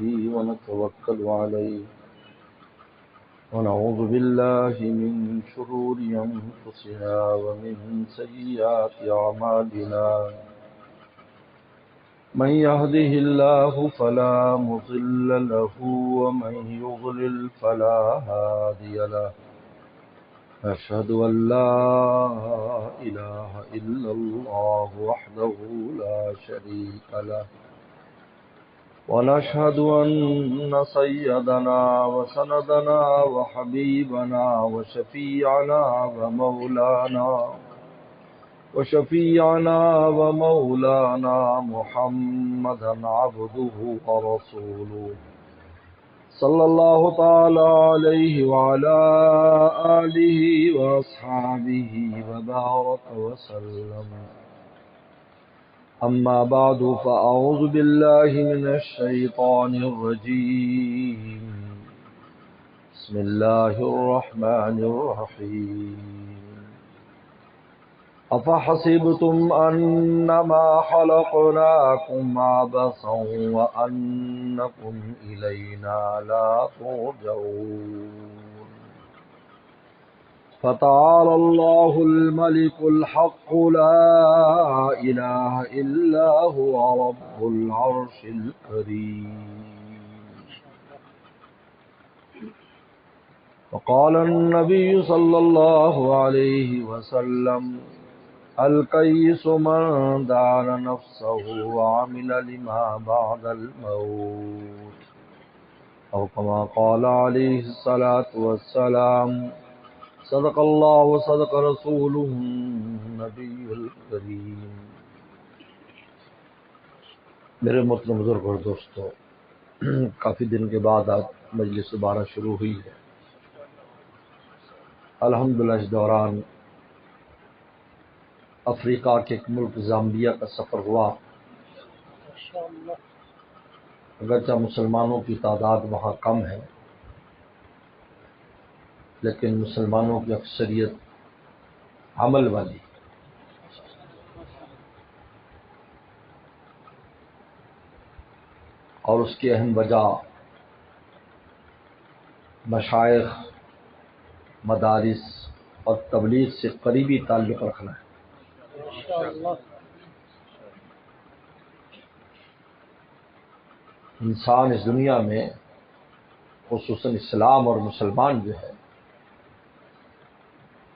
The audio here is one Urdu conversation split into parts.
ونتوكل عليه ونعوذ بالله من شرور أنفسنا ومن سيئات أعمالنا من يهده الله فلا مضل له ومن يضلل فلا هادي له أشهد أن لا إله إلا الله وحده لا شريك له ونشهد أن سيدنا وسندنا وحبيبنا وشفيعنا محمدا عبده ورسوله صلى الله تعالى عليه وعلى آله وأصحابه وبارك وسلم. أما بعد فأعوذ بالله من الشيطان الرجيم. بسم الله الرحمن الرحيم. أفحسبتم أنما خلقناكم عبثا وأنكم إلينا لا ترجعون فتعالى الله الملك الحق لا إله إلا هو رب العرش الكريم. وقال النبي صلى الله عليه وسلم القيس من دان نفسه وعمل لما بعد الموت أو كما قال عليه الصلاة والسلام. صدق اللہ وصدق رسولہ النبی الکریم. میرے محترم بزرگ اور دوستو، کافی دن کے بعد آج مجلس دوبارہ شروع ہوئی ہے. الحمدللہ اس دوران افریقہ کے ایک ملک زامبیا کا سفر ہوا. اگرچہ مسلمانوں کی تعداد وہاں کم ہے لیکن مسلمانوں کی اکثریت عمل والی. اور اس کی اہم وجہ مشائخ، مدارس اور تبلیغ سے قریبی تعلق رکھنا ہے. انسان اس دنیا میں خصوصاً اسلام اور مسلمان جو ہے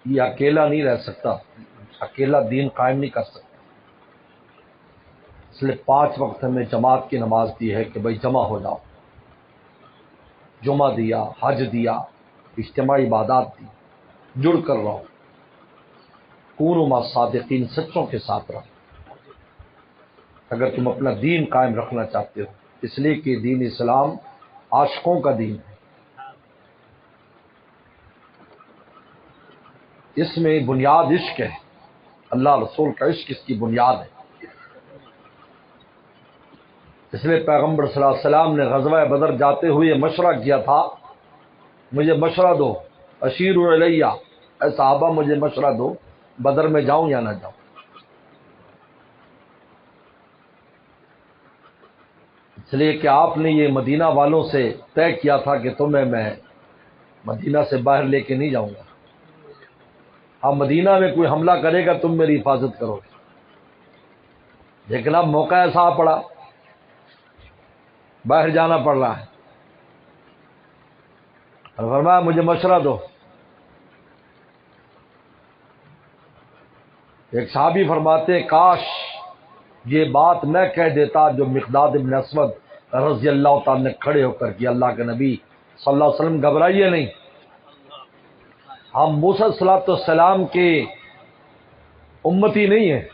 یہ اکیلا نہیں رہ سکتا، اکیلا دین قائم نہیں کر سکتا. اس لیے 5 وقت ہمیں جماعت کی نماز دی ہے کہ بھائی جمع ہو جاؤ. جمعہ دیا، حج دیا، اجتماعی عبادات دی، جڑ کر رہو. کونوا مع الصادقین، سچوں کے ساتھ رہو اگر تم اپنا دین قائم رکھنا چاہتے ہو. اس لیے کہ دین اسلام عاشقوں کا دین ہے. اس میں بنیاد عشق ہے. اللہ رسول کا عشق اس کی بنیاد ہے. اس لیے پیغمبر صلی اللہ علیہ وسلم نے غزوہ بدر جاتے ہوئے مشورہ کیا تھا، مجھے مشورہ دو، اشیر علیہ، اے صحابہ مجھے مشورہ دو، بدر میں جاؤں یا نہ جاؤں. اس لیے کہ آپ نے یہ مدینہ والوں سے طے کیا تھا کہ تمہیں میں مدینہ سے باہر لے کے نہیں جاؤں گا. اب مدینہ میں کوئی حملہ کرے گا تم میری حفاظت کرو گے. لیکن اب موقع ایسا پڑا، باہر جانا پڑ رہا ہے. اور فرمایا مجھے مشورہ دو. ایک صحابی فرماتے کاش یہ بات میں کہہ دیتا جو مقداد بن اسود رضی اللہ تعالی نے کھڑے ہو کر کہ اللہ کے نبی صلی اللہ علیہ وسلم گھبرائیے نہیں، ہم موسیٰ صلاۃ السلام کے امتی نہیں ہیں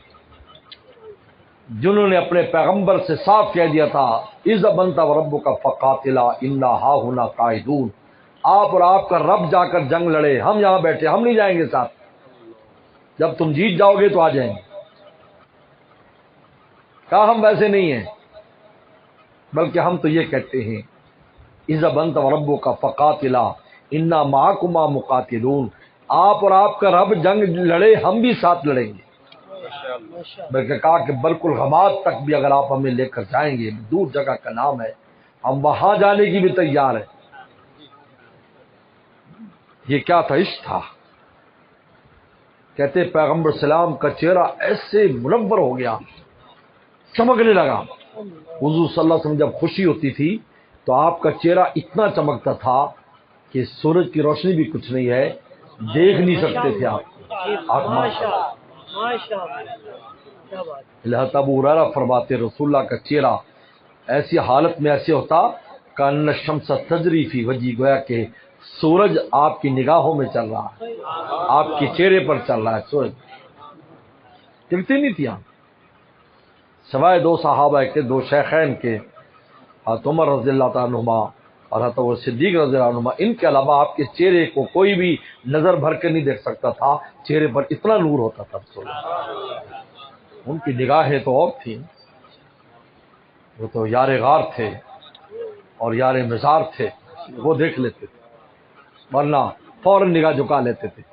جنہوں نے اپنے پیغمبر سے صاف کہہ دیا تھا اذهب انت وربک فقاتلا انا ہاہنا قاعدون. آپ اور آپ کا رب جا کر جنگ لڑے، ہم یہاں بیٹھے، ہم نہیں جائیں گے ساتھ. جب تم جیت جاؤ گے تو آ جائیں گے. کہا ہم ویسے نہیں ہیں، بلکہ ہم تو یہ کہتے ہیں اذهب انت وربک فقاتلا انا معکما مقاتلون. آپ اور آپ کا رب جنگ لڑے، ہم بھی ساتھ لڑیں گے. بلکہ کہا کہ برق الغماد تک بھی اگر آپ ہمیں لے کر جائیں گے، دور جگہ کا نام ہے، ہم وہاں جانے کی بھی تیار ہیں. یہ کیا تھا؟ عشق تھا. کہتے پیغمبر سلام کا چہرہ ایسے منور ہو گیا، چمکنے لگا. حضور صلی اللہ علیہ وسلم جب خوشی ہوتی تھی تو آپ کا چہرہ اتنا چمکتا تھا کہ سورج کی روشنی بھی کچھ نہیں ہے، دیکھ نہیں سکتے تھے آپ. لہذا ابو ہریرہ فرماتے رسول اللہ کا چہرہ ایسی حالت میں ایسے ہوتا کان الشمس تجری فی وجہی، گویا کہ سورج آپ کی نگاہوں میں چل رہا ہے، آپ کے چہرے پر چل رہا ہے. سورج دکھتے نہیں تھی آپ سوائے دو صحابہ کے، دو شیخین کے، حضرت عمر رضی اللہ تعالیٰ عنہما اور حضرت ابو صدیق رضی اللہ عنہما. ان کے علاوہ آپ کے چہرے کو کوئی بھی نظر بھر کے نہیں دیکھ سکتا تھا، چہرے پر اتنا نور ہوتا تھا. رسول اللہ ان کی نگاہیں تو اور تھیں، وہ تو یار غار تھے اور یار مزار تھے، وہ دیکھ لیتے تھے ورنہ فوراً نگاہ جھکا لیتے تھے.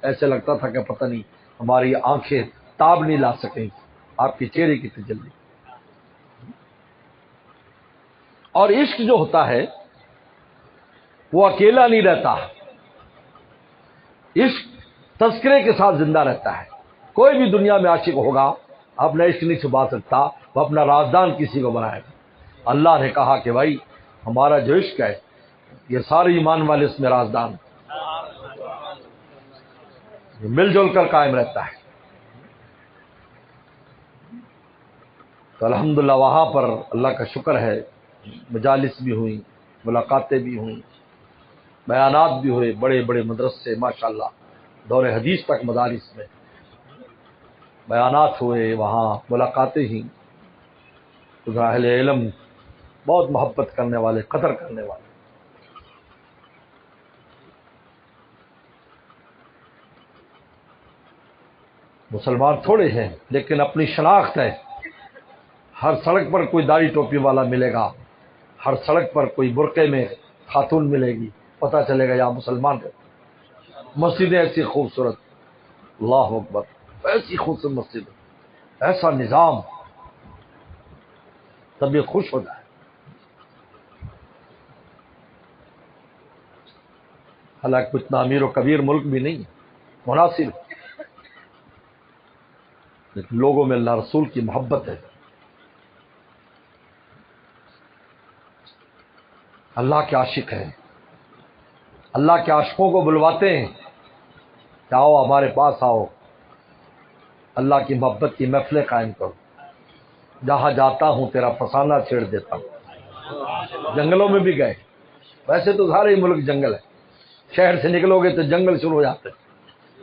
ایسے لگتا تھا کہ پتہ نہیں ہماری آنکھیں تاب نہیں لا سکیں آپ کے چہرے کی تجلی. اور عشق جو ہوتا ہے وہ اکیلا نہیں رہتا، عشق تذکرے کے ساتھ زندہ رہتا ہے. کوئی بھی دنیا میں عاشق ہوگا اپنا عشق نہیں چھپا سکتا، وہ اپنا رازدان کسی کو بنائے گا. اللہ نے کہا کہ بھائی ہمارا جو عشق ہے یہ سارے ایمان والے اس میں رازدان مل جل کر قائم رہتا ہے. تو الحمدللہ وہاں پر اللہ کا شکر ہے مجالس بھی ہوئیں، ملاقاتیں بھی ہوئیں، بیانات بھی ہوئے، بڑے بڑے مدرسے ماشاءاللہ دور حدیث تک مدارس میں بیانات ہوئے، وہاں ملاقاتیں ہی. اہل علم بہت محبت کرنے والے، قدر کرنے والے. مسلمان تھوڑے ہیں لیکن اپنی شناخت ہے. ہر سڑک پر کوئی داڑھی ٹوپی والا ملے گا، ہر سڑک پر کوئی برقعے میں خاتون ملے گی، پتہ چلے گا یہاں مسلمان رہتے. مسجدیں ایسی خوبصورت، اللہ اکبر، ایسی خوبصورت مسجد، ایسا نظام، طبیعت خوش ہو جائے. حالانکہ اتنا امیر و کبیر ملک بھی نہیں ہے، مناسب، لیکن لوگوں میں اللہ رسول کی محبت ہے. اللہ کے عاشق ہیں، اللہ کے عاشقوں کو بلواتے ہیں کہ آؤ ہمارے پاس آؤ، اللہ کی محبت کی محفلیں قائم کرو. جہاں جاتا ہوں تیرا فسانہ چھیڑ دیتا ہوں. جنگلوں میں بھی گئے، ویسے تو سارے ہی ملک جنگل ہے، شہر سے نکلو گے تو جنگل شروع ہو جاتے ہیں.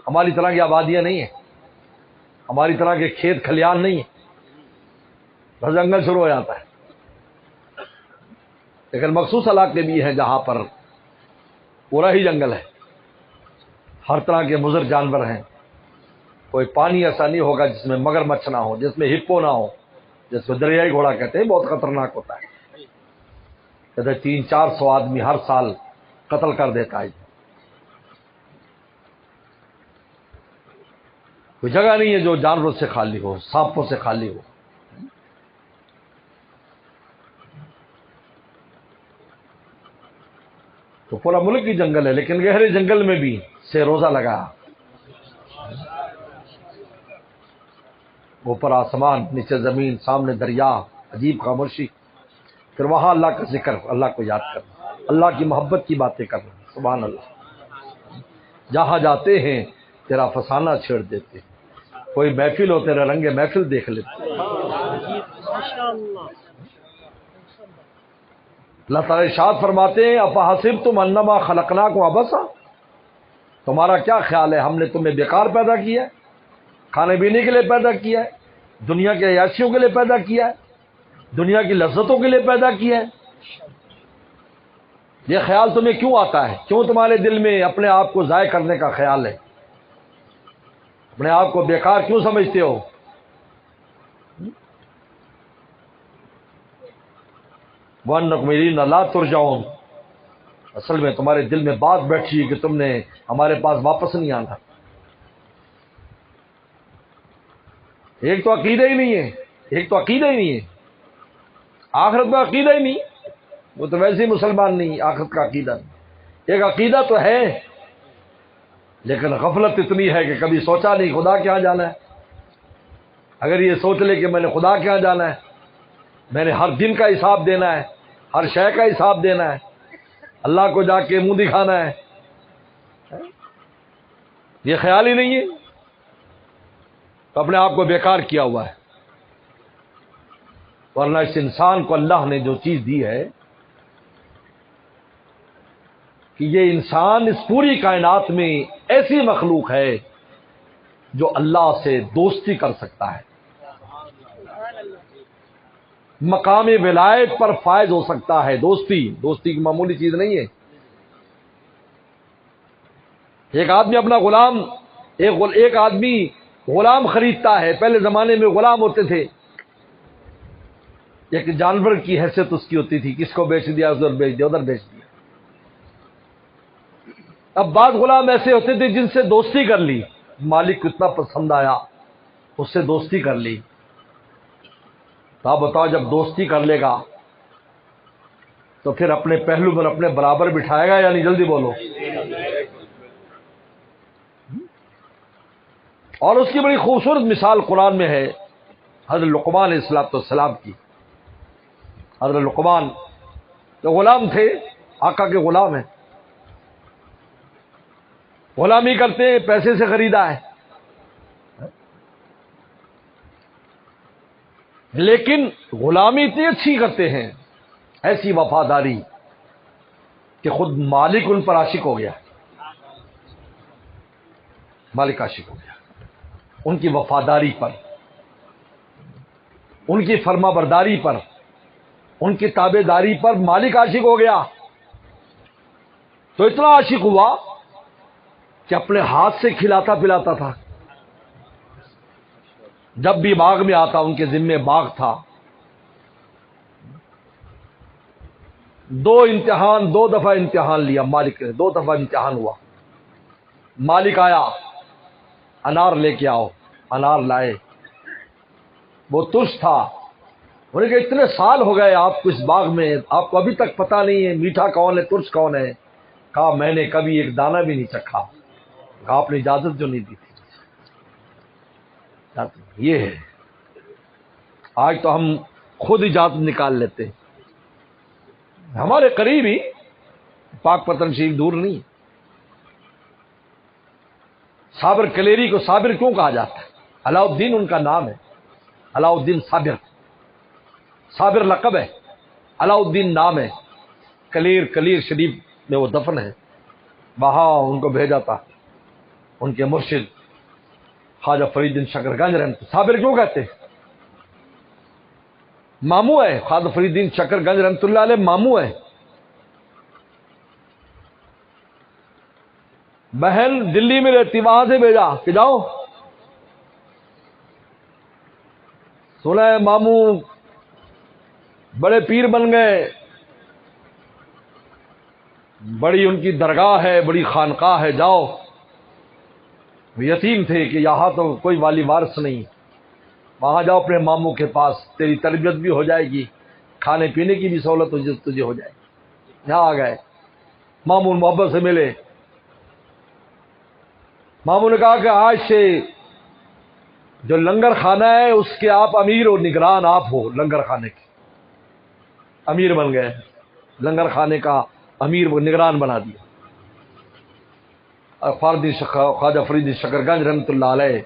ہماری طرح کی آبادیاں نہیں ہیں، ہماری طرح کے کھیت کھلیان نہیں ہیں، بس جنگل شروع ہو جاتا ہے. لیکن مخصوص علاقے بھی ہیں جہاں پر پورا ہی جنگل ہے، ہر طرح کے مضر جانور ہیں. کوئی پانی ایسا نہیں ہوگا جس میں مگرمچھ نہ ہو، جس میں ہپو نہ ہو، جس کو دریائی گھوڑا کہتے ہیں، بہت خطرناک ہوتا ہے. کہتے 300-400 آدمی ہر سال قتل کر دیتا ہے. کوئی جگہ نہیں ہے جو جانوروں سے خالی ہو، سانپوں سے خالی ہو. تو پورا ملک ہی جنگل ہے، لیکن گہرے جنگل میں بھی سے روزہ لگا، اوپر آسمان، نیچے زمین، سامنے دریا، عجیب خاموشی. پھر وہاں اللہ کا ذکر، اللہ کو یاد کرنا، اللہ کی محبت کی باتیں کرنا. سبحان اللہ. جہاں جاتے ہیں تیرا فسانہ چھیڑ دیتے ہیں. کوئی محفل ہو تیرے رنگ محفل دیکھ لیتے. اللہ تعالیٰ ارشاد فرماتے ہیں افحسبتم انما خلقناکم عبثا، تمہارا کیا خیال ہے ہم نے تمہیں بیکار پیدا کیا ہے؟ کھانے پینے کے لیے پیدا کیا ہے، دنیا کے عیاشیوں کے لیے پیدا کیا ہے، دنیا کی لذتوں کے لیے پیدا کیا ہے؟ یہ خیال تمہیں کیوں آتا ہے؟ کیوں تمہارے دل میں اپنے آپ کو ضائع کرنے کا خیال ہے؟ اپنے آپ کو بیکار کیوں سمجھتے ہو؟ وَأَنَّكُمْ إِلَيْنَا لَا تُرْجَعُونَ، اصل میں تمہارے دل میں بات بیٹھی ہے کہ تم نے ہمارے پاس واپس نہیں آنا. ایک تو عقیدہ ہی نہیں ہے، ایک تو عقیدہ ہی نہیں ہے، آخرت میں عقیدہ ہی نہیں. وہ تو ویسے ہی مسلمان نہیں، آخرت کا عقیدہ نہیں۔ ایک عقیدہ تو ہے لیکن غفلت اتنی ہے کہ کبھی سوچا نہیں خدا کے یہاں جانا ہے۔ اگر یہ سوچ لے کہ میں نے خدا کے یہاں جانا ہے، میں نے ہر دن کا حساب دینا ہے، ہر شے کا حساب دینا ہے، اللہ کو جا کے منہ دکھانا ہے، یہ خیال ہی نہیں ہے تو اپنے آپ کو بیکار کیا ہوا ہے۔ ورنہ اس انسان کو اللہ نے جو چیز دی ہے کہ یہ انسان اس پوری کائنات میں ایسی مخلوق ہے جو اللہ سے دوستی کر سکتا ہے، مقام ولایت پر فائز ہو سکتا ہے۔ دوستی کی معمولی چیز نہیں ہے۔ ایک آدمی اپنا غلام ایک آدمی غلام خریدتا ہے، پہلے زمانے میں غلام ہوتے تھے، ایک جانور کی حیثیت اس کی ہوتی تھی، کس کو بیچ دیا ادھر بیچ دیا ادھر بیچ دیا۔ اب بعض غلام ایسے ہوتے تھے جن سے دوستی کر لی، مالک کو اتنا پسند آیا اس سے دوستی کر لی، تو آپ بتاؤ جب دوستی کر لے گا تو پھر اپنے پہلو پر اپنے برابر بٹھائے گا یا نہیں؟ جلدی بولو۔ اور اس کی بڑی خوبصورت مثال قرآن میں ہے حضرت لقمان علیہ السلام کی۔ حضرت لقمان جو غلام تھے، آقا کے غلام ہیں، غلامی کرتے ہیں، پیسے سے خریدا ہے، لیکن غلامی اتنی اچھی کرتے ہیں، ایسی وفاداری کہ خود مالک ان پر عاشق ہو گیا، مالک عاشق ہو گیا ان کی وفاداری پر، ان کی فرما برداری پر، ان کی تابع داری پر مالک عاشق ہو گیا۔ تو اتنا عاشق ہوا کہ اپنے ہاتھ سے کھلاتا پلاتا تھا، جب بھی باغ میں آتا ان کے ذمے باغ تھا۔ دو دفعہ امتحان لیا مالک نے، 2 دفعہ امتحان ہوا۔ مالک آیا، انار لے کے آؤ، انار لائے، وہ ترش تھا۔ انہوں نے کہا اتنے سال ہو گئے آپ کو اس باغ میں، آپ کو ابھی تک پتہ نہیں ہے میٹھا کون ہے ترش کون ہے؟ کہا میں نے کبھی ایک دانہ بھی نہیں چکھا۔ کہا آپ نے اجازت جو نہیں دی تھی۔ یہ ہے، آج تو ہم خود اجازت نکال لیتے ہیں۔ ہمارے قریب ہی پاک پتن شریف دور نہیں، صابر کلیری کو صابر کیوں کہا جاتا ہے؟ علاء الدین ان کا نام ہے، علاء الدین صابر، صابر لقب ہے، علاء الدین نام ہے۔ کلیر شریف میں وہ دفن ہے، وہاں ان کو بھیجا تھا ان کے مرشد خواجہ فرید الدین شکر گنج رحمۃ۔ صابر کیوں کہتے ہیں؟ ماموں ہے، خواجہ فرید الدین شکر گنج رحمۃ اللہ علیہ ماموں ہے۔ بہن دلی میں رہتی، وہاں سے بھیجا کہ جاؤ، سنا ہے ماموں بڑے پیر بن گئے، بڑی ان کی درگاہ ہے، بڑی خانقاہ ہے، جاؤ۔ یتیم تھے کہ یہاں تو کوئی والی وارث نہیں، وہاں جاؤ اپنے ماموں کے پاس، تیری تربیت بھی ہو جائے گی، کھانے پینے کی بھی سہولت تجھے ہو جائے گی۔ یہاں آ گئے، ماموں محبت سے ملے۔ ماموں نے کہا کہ آج سے جو لنگر خانہ ہے اس کے آپ امیر اور نگران آپ ہو، لنگر خانے کے امیر بن گئے، لنگر خانے کا امیر وہ نگران بنا دیا۔ خواجہ فرید شکر گنج رحمۃ اللہ علیہ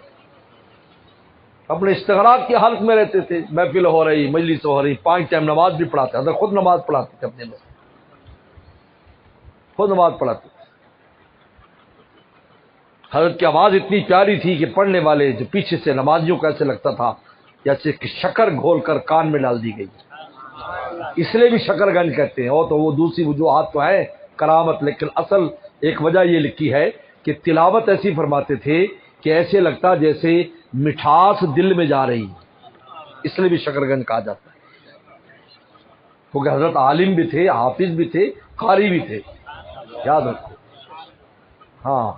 اپنے استغراق کی حالت میں رہتے تھے، محفل ہو رہی، مجلس ہو رہی، 5 ٹائم نماز بھی پڑھاتے، حضرت خود نماز پڑھاتے تھے، اپنے لوگ خود نماز پڑھاتے تھے۔ حضرت کی آواز اتنی پیاری تھی کہ پڑھنے والے جو پیچھے سے نمازیوں کو ایسے لگتا تھا جیسے کہ شکر گھول کر کان میں ڈال دی گئی، اس لیے بھی شکر گنج کہتے ہیں۔ اور تو وہ دوسری وجوہات تو ہے کرامت، لیکن اصل ایک وجہ یہ لکھی ہے کہ تلاوت ایسی فرماتے تھے کہ ایسے لگتا جیسے مٹھاس دل میں جا رہی، اس لیے بھی شکر گنج کہا جاتا ہے، کیونکہ حضرت عالم بھی تھے، حافظ بھی تھے، قاری بھی تھے، یاد رکھو۔ ہاں،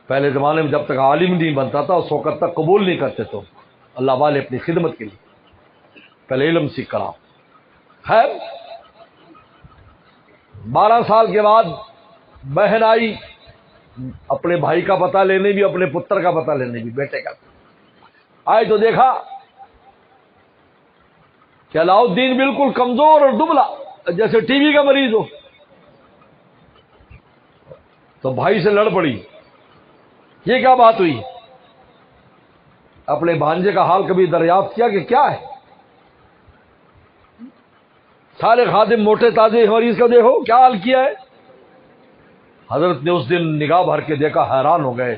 پہلے زمانے میں جب تک عالم نہیں بنتا تھا اس وقت تک قبول نہیں کرتے تو اللہ والے اپنی خدمت کے لیے پہلے علم سیکھ کر آؤ۔ خیر 12 سال کے بعد بہن آئی اپنے بھائی کا پتہ لینے بھی، اپنے پتر کا پتہ لینے بھی، بیٹے کا آئے تو دیکھا کہ علاء الدین بالکل کمزور اور دبلا، جیسے ٹی وی کا مریض ہو. تو بھائی سے لڑ پڑی، یہ کیا بات ہوئی؟ اپنے بھانجے کا حال کبھی دریافت کیا کہ کیا ہے؟ سارے خادم موٹے تازے مریض کا دیکھو کیا حال کیا ہے. حضرت نے اس دن نگاہ بھر کے دیکھا، حیران ہو گئے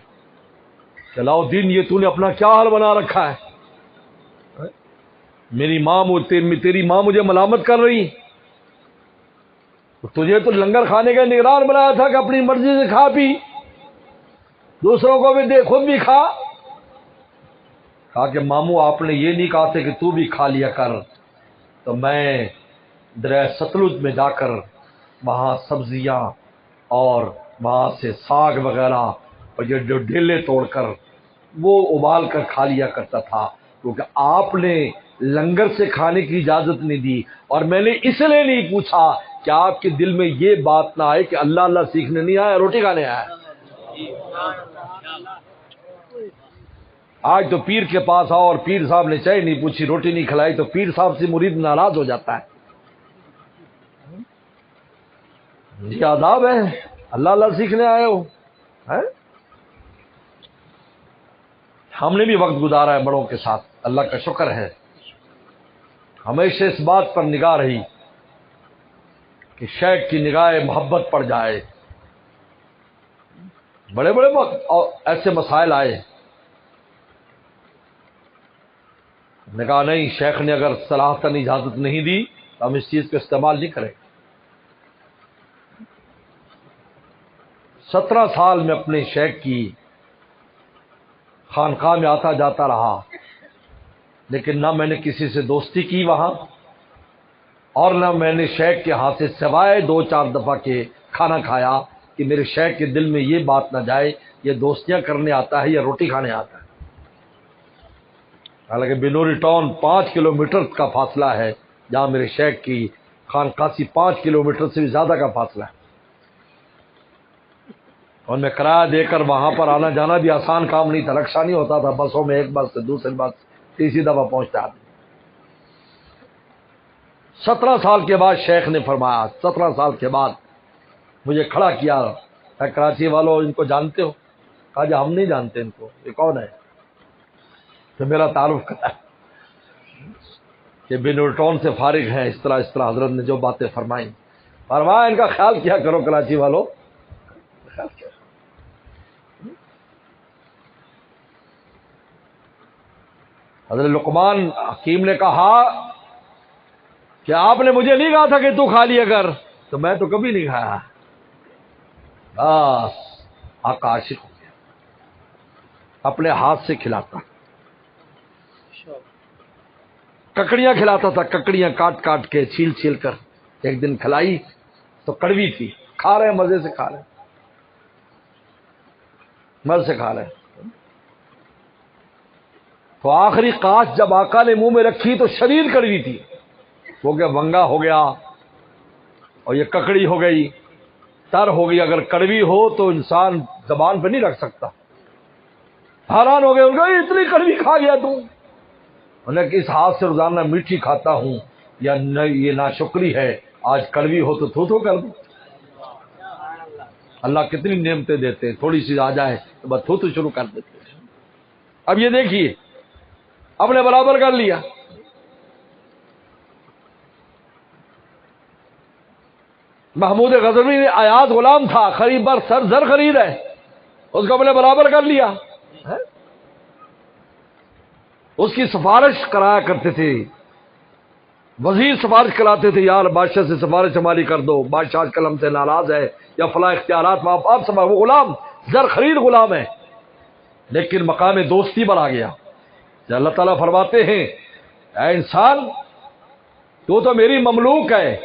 کہ علاء الدین یہ تو نے اپنا کیا حال بنا رکھا ہے؟ میری ماں تیری ماں مجھے ملامت کر رہی، تجھے تو لنگر کھانے کا نگران بنایا تھا کہ اپنی مرضی سے کھا پی، دوسروں کو بھی دے خود بھی کھا. کہا کہ ماموں آپ نے یہ نہیں کہا تھا کہ تو بھی کھا لیا کر؟ تو میں دریا ستلج میں جا کر وہاں سبزیاں اور وہاں سے ساگ وغیرہ اور یہ جو ڈھیلے توڑ کر وہ ابال کر کھا لیا کرتا تھا، کیونکہ آپ نے لنگر سے کھانے کی اجازت نہیں دی، اور میں نے اس لیے نہیں پوچھا کہ آپ کے دل میں یہ بات نہ آئے کہ اللہ اللہ سیکھنے نہیں آیا، روٹی کھانے آیا. آج تو پیر کے پاس آؤ اور پیر صاحب نے چائے نہیں پوچھی، روٹی نہیں کھلائی تو پیر صاحب سے مرید ناراض ہو جاتا ہے. یہ آداب ہے، اللہ اللہ سیکھنے آئے ہو. ہم نے بھی وقت گزارا ہے بڑوں کے ساتھ، اللہ کا شکر ہے. ہمیشہ اس بات پر نگاہ رہی کہ شیخ کی نگاہ محبت پڑ جائے. بڑے بڑے ایسے مسائل آئے، نے کہا نہیں، شیخ نے اگر صلاحتاً اجازت نہیں دی تو ہم اس چیز کو استعمال نہیں کریں. 17 سال میں اپنے شیخ کی خانقاہ میں آتا جاتا رہا، لیکن نہ میں نے کسی سے دوستی کی وہاں، اور نہ میں نے شیخ کے ہاتھ سے سوائے 2-4 دفعہ کے کھانا کھایا کہ میرے شیخ کے دل میں یہ بات نہ جائے یہ دوستیاں کرنے آتا ہے یا روٹی کھانے آتا ہے. حالانکہ بنوری ٹاؤن 5 کلومیٹر کا فاصلہ ہے، جہاں میرے شیخ کی خانقاہ سے 5 کلومیٹر سے بھی زیادہ کا فاصلہ ہے، اور میں کرایہ دے کر وہاں پر آنا جانا بھی آسان کام نہیں تھا. رکشا نہیں ہوتا تھا، بسوں میں ایک بس سے دوسری بس تیسری دفعہ پہنچتا تھا. 17 سال کے بعد شیخ نے فرمایا، 17 سال کے بعد مجھے کھڑا کیا، کراچی والوں ان کو جانتے ہو؟ کہا جی ہم نہیں جانتے ان کو، یہ کون ہے؟ تو میرا تعارف کرا کہ بنور ٹاؤن سے فارغ ہیں، اس طرح حضرت نے جو باتیں فرمائیں، فرمایا ان کا خیال کیا کرو کراچی والوں. خیال کیا. حضرت لقمان حکیم نے کہا کہ آپ نے مجھے نہیں کہا تھا کہ تو کھا لیا کر، تو میں تو کبھی نہیں کھایا. بس آقا عاشق ہو گیا، اپنے ہاتھ سے کھلاتا، ککڑیاں کھلاتا تھا، ککڑیاں کاٹ کاٹ کے چھیل چھیل کر. ایک دن کھلائی تو کڑوی تھی، کھا رہے مزے سے کھا رہے، مزے سے کھا رہے. تو آخری کاش جب آقا نے منہ میں رکھی تو شدید کڑوی تھی، وہ کہ ونگا ہو گیا اور یہ ککڑی ہو گئی، تر ہو گئی. اگر کڑوی ہو تو انسان زبان پہ نہیں رکھ سکتا. حیران ہو گئے، ان کو اتنی کڑوی کھا گیا تم؟ انہیں کہ اس ہاتھ سے روزانہ میٹھی کھاتا ہوں، یا یہ ناشکری ہے، آج کڑوی ہو تو تھو کر دو. اللہ کتنی نعمتیں دیتے ہیں، تھوڑی سی آ جائے تو بس تھو شروع کر دیتے ہیں. اب یہ دیکھیے اپنے برابر کر لیا. محمود غزنوی نے ایاز غلام تھا، خرید بر سر زر خرید ہے، اس کو اپنے برابر کر لیا. اس کی سفارش کرایا کرتے تھے، وزیر سفارش کراتے تھے، یار بادشاہ سے سفارش ہماری کر دو، بادشاہ آج کل ہم سے ناراض ہے، یا فلاں اختیارات میں آپ سب. وہ غلام زر خرید غلام ہے، لیکن مقام دوستی پر آ گیا. اللہ تعالیٰ فرماتے ہیں اے انسان تو میری مملوک ہے،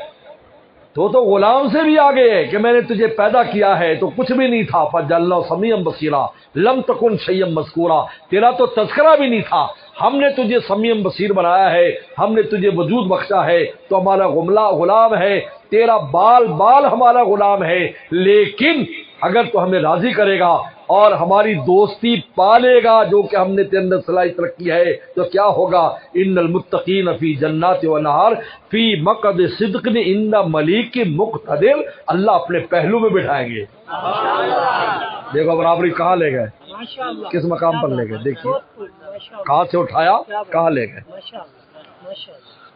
تو غلام سے بھی آگے ہے کہ میں نے تجھے پیدا کیا ہے تو کچھ بھی نہیں تھا، فجعلناہ سمیعا بصیرا لم تکن شیئا مذکورا، تیرا تو تذکرہ بھی نہیں تھا، ہم نے تجھے سمیع بصیر بنایا ہے، ہم نے تجھے وجود بخشا ہے، تو ہمارا غلام ہے، تیرا بال بال ہمارا غلام ہے، لیکن اگر تو ہمیں راضی کرے گا اور ہماری دوستی پالے گا جو کہ ہم نے تیرے اندر صلاحیت رکھی ہے تو کیا ہوگا؟ ان المتقین فی جنات و نہر فی مقعد صدق عند ملیک مقتدر، اللہ اپنے پہلو میں بٹھائیں گے۔ دیکھو برابری کہاں لے گئے، کس مقام پر لے گئے، دیکھیے کہاں سے اٹھایا کہاں لے گئے۔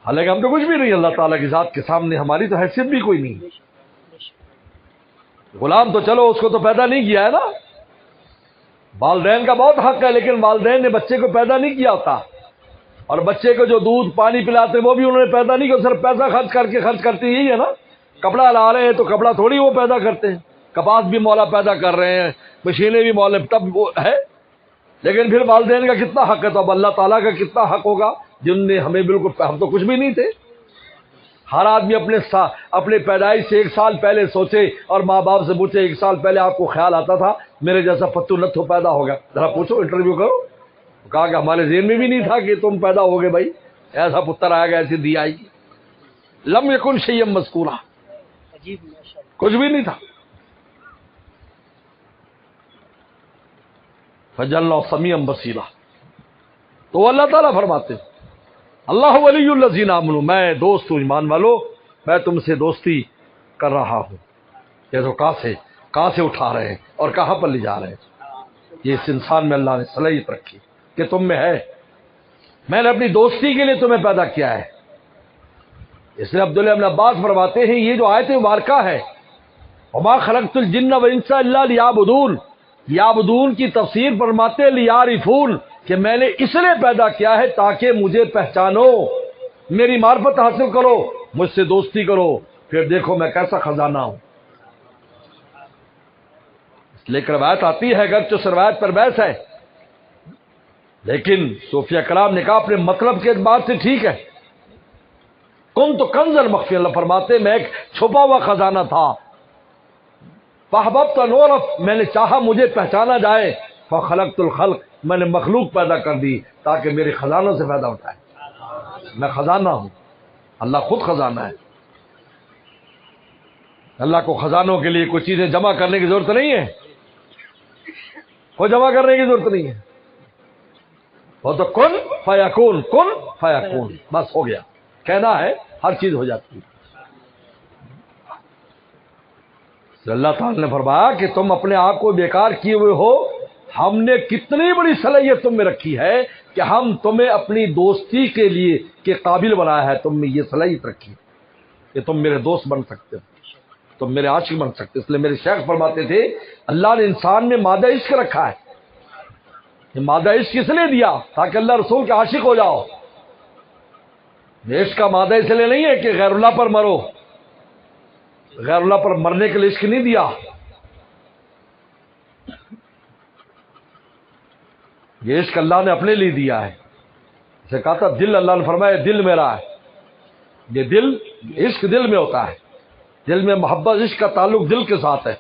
حالانکہ ہم تو کچھ بھی نہیں، اللہ تعالیٰ کی ذات کے سامنے ہماری تو حیثیت بھی کوئی نہیں۔ غلام تو چلو اس کو تو پیدا نہیں کیا ہے نا، والدین کا بہت حق ہے، لیکن والدین نے بچے کو پیدا نہیں کیا ہوتا، اور بچے کو جو دودھ پانی پلاتے وہ بھی انہوں نے پیدا نہیں کیا، صرف پیسہ خرچ کرتے یہی ہے نا۔ کپڑا لا رہے ہیں تو کپڑا تھوڑی وہ پیدا کرتے ہیں، کپاس بھی مولا پیدا کر رہے ہیں، مشینیں بھی مولا تب وہ ہے، لیکن پھر والدین کا کتنا حق ہے، تو اب اللہ تعالیٰ کا کتنا حق ہوگا جن نے ہمیں بالکل، ہم تو کچھ بھی نہیں تھے۔ ہر آدمی اپنے پیدائش سے 1 سال پہلے سوچے اور ماں باپ سے پوچھے 1 سال پہلے آپ کو خیال آتا تھا میرے جیسا فتو نتھو پیدا ہوگا؟ ذرا پوچھو، انٹرویو کرو۔ کہا کہ ہمارے ذہن میں بھی نہیں تھا کہ تم پیدا ہوگے بھائی، ایسا پتر آئے گا، ایسی دی آئے گی۔ لم یکن شیئا مذکورا، کچھ بھی نہیں تھا۔ فجعلناہ سمیعا بصیرا، تو اللہ تعالیٰ فرماتے ہیں اللہ ولی الذین آمنوا، میں دوست ہوں ایمان والو، میں تم سے دوستی کر رہا ہوں۔ یہ تو کہاں سے اٹھا رہے ہیں اور کہاں پر لے جا رہے ہیں؟ یہ اس انسان میں اللہ نے صلاحیت رکھی کہ تم میں ہے، میں نے اپنی دوستی کے لیے تمہیں پیدا کیا ہے۔ اس لیے عبداللہ ابن عباس فرماتے ہیں یہ جو آیت مبارکہ ہے وما خلقت الجن والانس الا لیعبدون، یعبدون کی تفسیر فرماتے لیعرفون، کہ میں نے اس لیے پیدا کیا ہے تاکہ مجھے پہچانو، میری معرفت حاصل کرو، مجھ سے دوستی کرو، پھر دیکھو میں کیسا خزانہ ہوں۔ اس لیے روایت آتی ہے، اگرچہ اس روایت پر بحث ہے، لیکن صوفیہ کرام نے کہا اپنے مطلب کے اعتبار سے ٹھیک ہے۔ کن تو کنزل مخفی، اللہ فرماتے میں ایک چھپا ہوا خزانہ تھا، فاحببت ان اعرف، میں نے چاہا مجھے پہچانا جائے، فخلقت الخلق، میں نے مخلوق پیدا کر دی تاکہ میرے خزانوں سے فائدہ اٹھائے۔ میں خزانہ ہوں، اللہ خود خزانہ ہے۔ اللہ کو خزانوں کے لیے کوئی چیزیں جمع کرنے کی ضرورت نہیں ہے، کوئی جمع کرنے کی ضرورت نہیں ہے، وہ تو کن فیکون، بس ہو گیا، کہنا ہے ہر چیز ہو جاتی ہے۔ اللہ تعالی نے فرمایا کہ تم اپنے آپ کو بیکار کیے ہوئے ہو، ہم نے کتنی بڑی صلاحیت تم میں رکھی ہے کہ ہم تمہیں اپنی دوستی کے لیے کے قابل بنایا ہے، تم میں یہ صلاحیت رکھی ہے کہ تم میرے دوست بن سکتے ہو، تم میرے عاشق بن سکتے ہو۔ اس لیے میرے شیخ فرماتے تھے اللہ نے انسان میں مادہ عشق رکھا ہے، یہ مادہ عشق اس لیے دیا تاکہ اللہ رسول کے عاشق ہو جاؤ۔ عشق کا مادہ اس لیے نہیں ہے کہ غیر اللہ پر مرو، غیر اللہ پر مرنے کے لیے عشق نہیں دیا، یہ عشق اللہ نے اپنے لیے دیا ہے۔ اسے کہا تھا دل، اللہ نے فرمایا دل میرا ہے، یہ دل، عشق دل میں ہوتا ہے، دل میں محبت عشق کا تعلق دل کے ساتھ ہے۔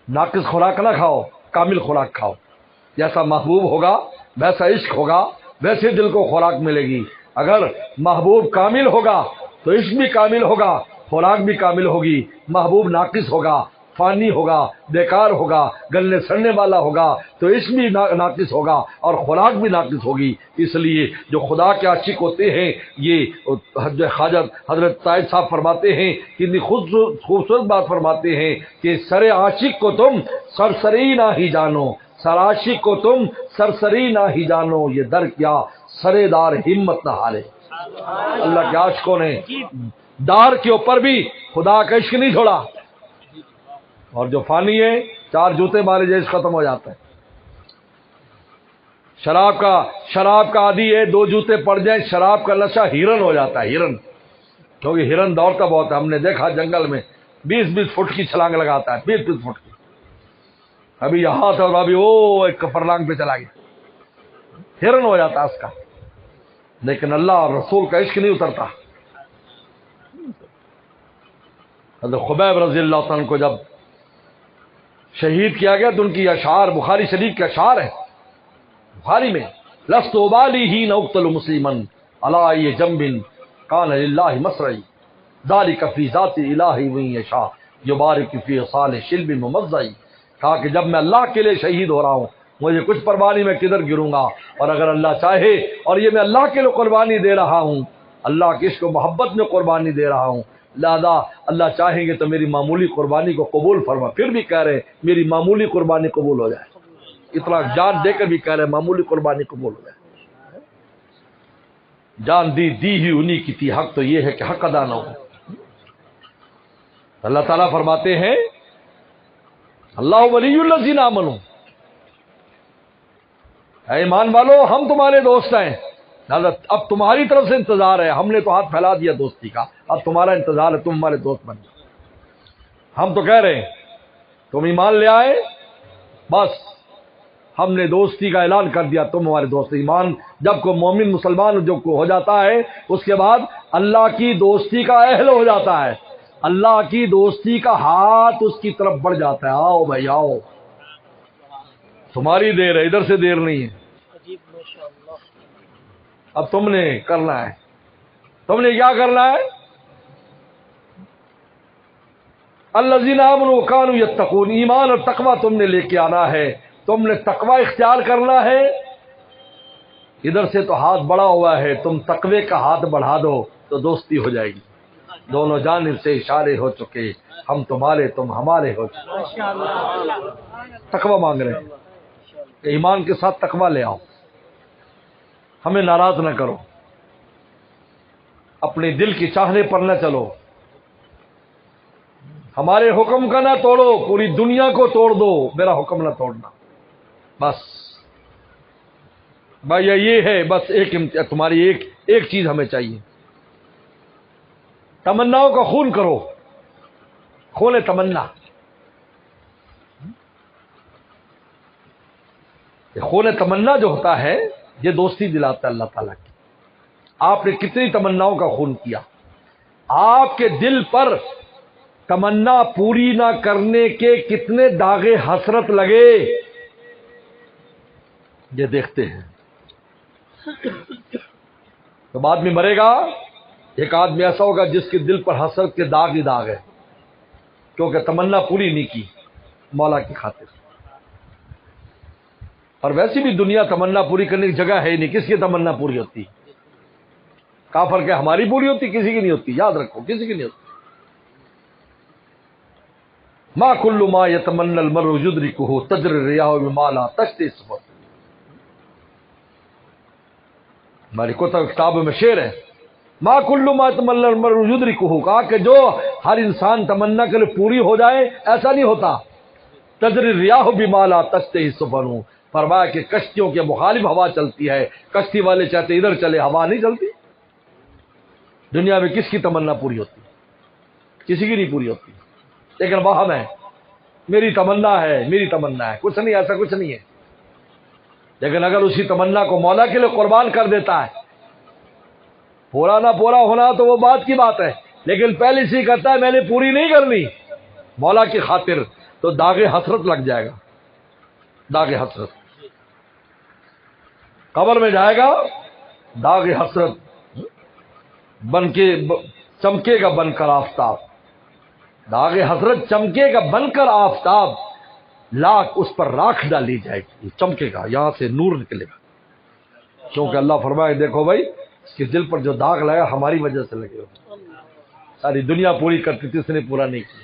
ناقص خوراک نہ کھاؤ، کامل خوراک کھاؤ، جیسا محبوب ہوگا ویسا عشق ہوگا، ویسے دل کو خوراک ملے گی۔ اگر محبوب کامل ہوگا تو عشق بھی کامل ہوگا، خوراک بھی کامل ہوگی۔ محبوب ناقص ہوگا، فانی ہوگا، بیکار ہوگا، گلنے سڑنے والا ہوگا تو عشق بھی ناقص ہوگا اور خوراک بھی ناقص ہوگی۔ اس لیے جو خدا کے عاشق ہوتے ہیں، یہ حضرت طائف صاحب فرماتے ہیں، کتنی خوبصورت بات فرماتے ہیں کہ سر عاشق کو تم سرسری نہ ہی جانو، سر عاشق کو تم سرسری نہ ہی جانو، یہ در کیا سرے دار ہمت نہ ہارے۔ اللہ کے عاشقوں نے دار کے اوپر بھی خدا کا عشق نہیں چھوڑا، اور جو فانی ہے 4 جوتے مارے جیسے ختم ہو جاتا ہے۔ شراب کا عادی ہے، 2 جوتے پڑ جائیں شراب کا نشہ ہرن ہو جاتا ہے، ہرن، کیونکہ ہرن دوڑتا بہت ہے، ہم نے دیکھا جنگل میں 20-20 فٹ کی چھلانگ لگاتا ہے، 20-20 فٹ کی، ابھی یہاں تھا اور ابھی وہ ایک فرلانگ پہ چلا گیا، ہرن ہو جاتا ہے اس کا۔ لیکن اللہ اور رسول کا عشق نہیں اترتا۔ حضرت خبیب رضی اللہ تعالیٰ عنہ کو جب شہید کیا گیا تو ان کی اشعار بخاری شریف کے اشعار ہیں، بخاری میں لست ابالی حین اقتل مسلما علی ای جنب کان للہ مسرعی ذالک فی ذات الہی وان یشاء یبارک فی صالح شلب ممزعی، کہا کہ جب میں اللہ کے لیے شہید ہو رہا ہوں مجھے کچھ پرواہ نہیں میں کدھر گروں گا، اور اگر اللہ چاہے، اور یہ میں اللہ کے لیے قربانی دے رہا ہوں، اللہ کی عشق و محبت میں قربانی دے رہا ہوں، لہذا اللہ چاہیں گے تو میری معمولی قربانی کو قبول فرما۔ پھر بھی کہہ رہے میری معمولی قربانی قبول ہو جائے، اتنا جان دے کر بھی کہہ رہے معمولی قربانی قبول ہو جائے۔ جان دی ہی انہی کی تھی، حق تو یہ ہے کہ حق ادا نہ ہو۔ اللہ تعالیٰ فرماتے ہیں اللہ ولی الذین آمنوا، اے ایمان والو ہم تمہارے دوست ہیں، اب تمہاری طرف سے انتظار ہے، ہم نے تو ہاتھ پھیلا دیا دوستی کا، اب تمہارا انتظار ہے تم ہمارے دوست بن جاؤ۔ ہم تو کہہ رہے ہیں تم ایمان لے آئے، بس ہم نے دوستی کا اعلان کر دیا، تم ہمارے دوست۔ ایمان جب کوئی مومن مسلمان جو ہو جاتا ہے اس کے بعد اللہ کی دوستی کا اہل ہو جاتا ہے، اللہ کی دوستی کا ہاتھ اس کی طرف بڑھ جاتا ہے، آؤ بھائی آؤ، تمہاری دیر ہے، ادھر سے دیر نہیں ہے، اب تم نے کرنا ہے، تم نے کیا کرنا ہے؟ الذین آمنوا وکانوا یتقون، ایمان اور تقوی تم نے لے کے آنا ہے، تم نے تقوی اختیار کرنا ہے۔ ادھر سے تو ہاتھ بڑھا ہوا ہے، تم تقوی کا ہاتھ بڑھا دو تو دوستی ہو جائے گی، دونوں جانب سے اشارے ہو چکے، ہم تمہارے تم ہمارے ہو چکے۔ تقوی مانگ رہے ہیں کہ ایمان کے ساتھ تقوی لے آؤ، ہمیں ناراض نہ کرو، اپنے دل کی چاہنے پر نہ چلو، ہمارے حکم کا نہ توڑو، پوری دنیا کو توڑ دو، میرا حکم نہ توڑنا، بس بھائی یہ ہے، بس تمہاری ایک چیز ہمیں چاہیے، تمناؤں کا خون کرو، خون تمنا، خون تمنا جو ہوتا ہے یہ دوستی دلاتا ہے اللہ تعالیٰ کی۔ آپ نے کتنی تمناؤں کا خون کیا، آپ کے دل پر تمنا پوری نہ کرنے کے کتنے داغے حسرت لگے، یہ دیکھتے ہیں۔ جب آدمی مرے گا ایک آدمی ایسا ہوگا جس کے دل پر حسرت کے داغ ہی داغ ہے، کیونکہ تمنا پوری نہیں کی مولا کی خاطر۔ اور ویسی بھی دنیا تمنا پوری کرنے کی جگہ ہے ہی نہیں، کس کی تمنا پوری ہوتی؟ کافر کہ ہماری پوری ہوتی، کسی کی نہیں ہوتی، یاد رکھو کسی کی نہیں ہوتی۔ ما کل ما یتمنى المرء یدرکہ تجری الریاح بما لا تشتہی السفن، ہماری کتابوں میں شعر ہے، ما کل ما یتمنى المرء یدرکہ، کہا کہ جو ہر انسان تمنا کے لیے پوری ہو جائے ایسا نہیں ہوتا۔ تجری الریاح بما لا تشتہی السفن، فرمایا کہ کشتیوں کے مخالف ہوا چلتی ہے، کشتی والے چاہتے ادھر چلے، ہوا نہیں چلتی۔ دنیا میں کس کی تمنا پوری ہوتی؟ کسی کی نہیں پوری ہوتی، لیکن وہم ہے، میری تمنا ہے، میری تمنا ہے، کچھ نہیں، ایسا کچھ نہیں ہے۔ لیکن اگر اسی تمنا کو مولا کے لیے قربان کر دیتا ہے، پورا نہ پورا ہونا تو وہ بات کی بات ہے، لیکن پہلے سے کہتا ہے میں نے پوری نہیں کرنی مولا کی خاطر، تو داغ حسرت لگ جائے گا، داغ حسرت، قبر میں جائے گا داغ حسرت بن کے چمکے گا بن کر آفتاب، داغ حسرت چمکے گا بن کر آفتاب، لاکھ اس پر راکھ ڈالی جائے گی، چمکے گا، یہاں سے نور نکلے گا، کیونکہ اللہ فرمائے دیکھو بھائی اس کے دل پر جو داغ لگا ہماری وجہ سے لگے ہو، ساری دنیا پوری کرتی تھی، اس نے پورا نہیں کیا۔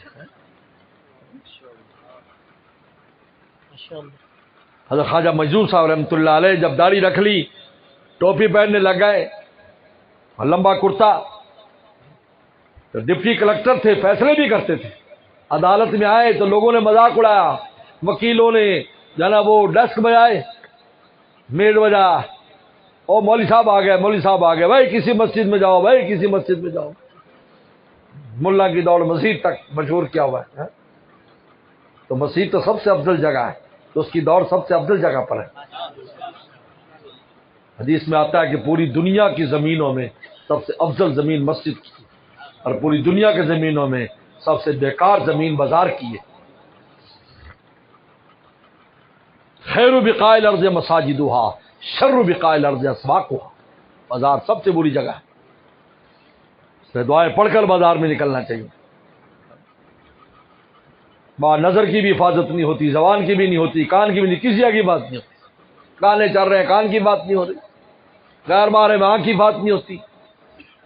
حضرت خواجہ مجذوب صاحب رحمۃ اللہ علیہ جب داڑھی رکھ لی، ٹوپی پہننے لگ گئے اور لمبا کرتا، تو ڈپٹی کلکٹر تھے، فیصلے بھی کرتے تھے، عدالت میں آئے تو لوگوں نے مذاق اڑایا، وکیلوں نے جناب وہ ڈسک بجائے، میز بجا، او مولوی صاحب آ گئے، مولوی صاحب آ گئے، بھائی کسی مسجد میں جاؤ، بھائی کسی مسجد میں جاؤ، ملا کی دوڑ مسجد تک مشہور کیا ہوا ہے، تو مسجد تو سب سے افضل جگہ ہے، تو اس کی دوڑ سب سے افضل جگہ پر ہے۔ حدیث میں آتا ہے کہ پوری دنیا کی زمینوں میں سب سے افضل زمین مسجد کی، اور پوری دنیا کے زمینوں میں سب سے بیکار زمین بازار کی ہے. خیر بقاع الارض مساجدها شر بقاع الارض اسواقها. بازار سب سے بری جگہ ہے. اس میں دعائیں پڑھ کر بازار میں نکلنا چاہیے. وہاں نظر کی بھی حفاظت نہیں ہوتی، زبان کی بھی نہیں ہوتی، کان کی بھی نہیں، کسی کی بات نہیں ہوتی. کانے چل رہے ہیں، کان کی بات نہیں ہو رہی. غیر مارے میں آنکھ کی بات نہیں ہوتی.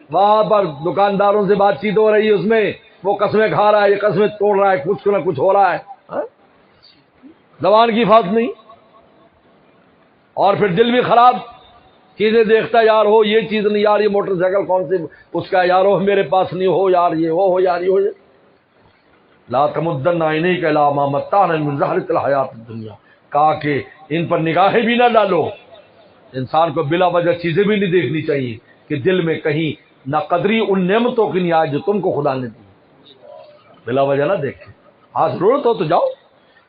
وہاں پر دکانداروں سے بات چیت ہو رہی ہے، اس میں وہ قسمیں کھا رہا ہے، یہ قسمیں توڑ رہا ہے، کچھ نہ کچھ ہو رہا ہے. زبان کی حفاظت نہیں. اور پھر دل بھی خراب، چیزیں دیکھتا ہے، یار ہو یہ چیز نہیں، یار یہ موٹر سائیکل کون سی اس کا، یار ہو میرے پاس نہیں، ہو یار یہ ہو یار یہ ہو. لا تمدن عینیک الی ما متعنا من زہرۃ الحیات الدنیا. کہا کہ ان پر نگاہیں بھی نہ ڈالو. انسان کو بلا وجہ چیزیں بھی نہیں دیکھنی چاہیے کہ دل میں کہیں نہ قدری ان نعمتوں کی نہیں آئے جو تم کو خدا نے دی. بلا وجہ نہ دیکھے. ہاں ضرورت ہو تو جاؤ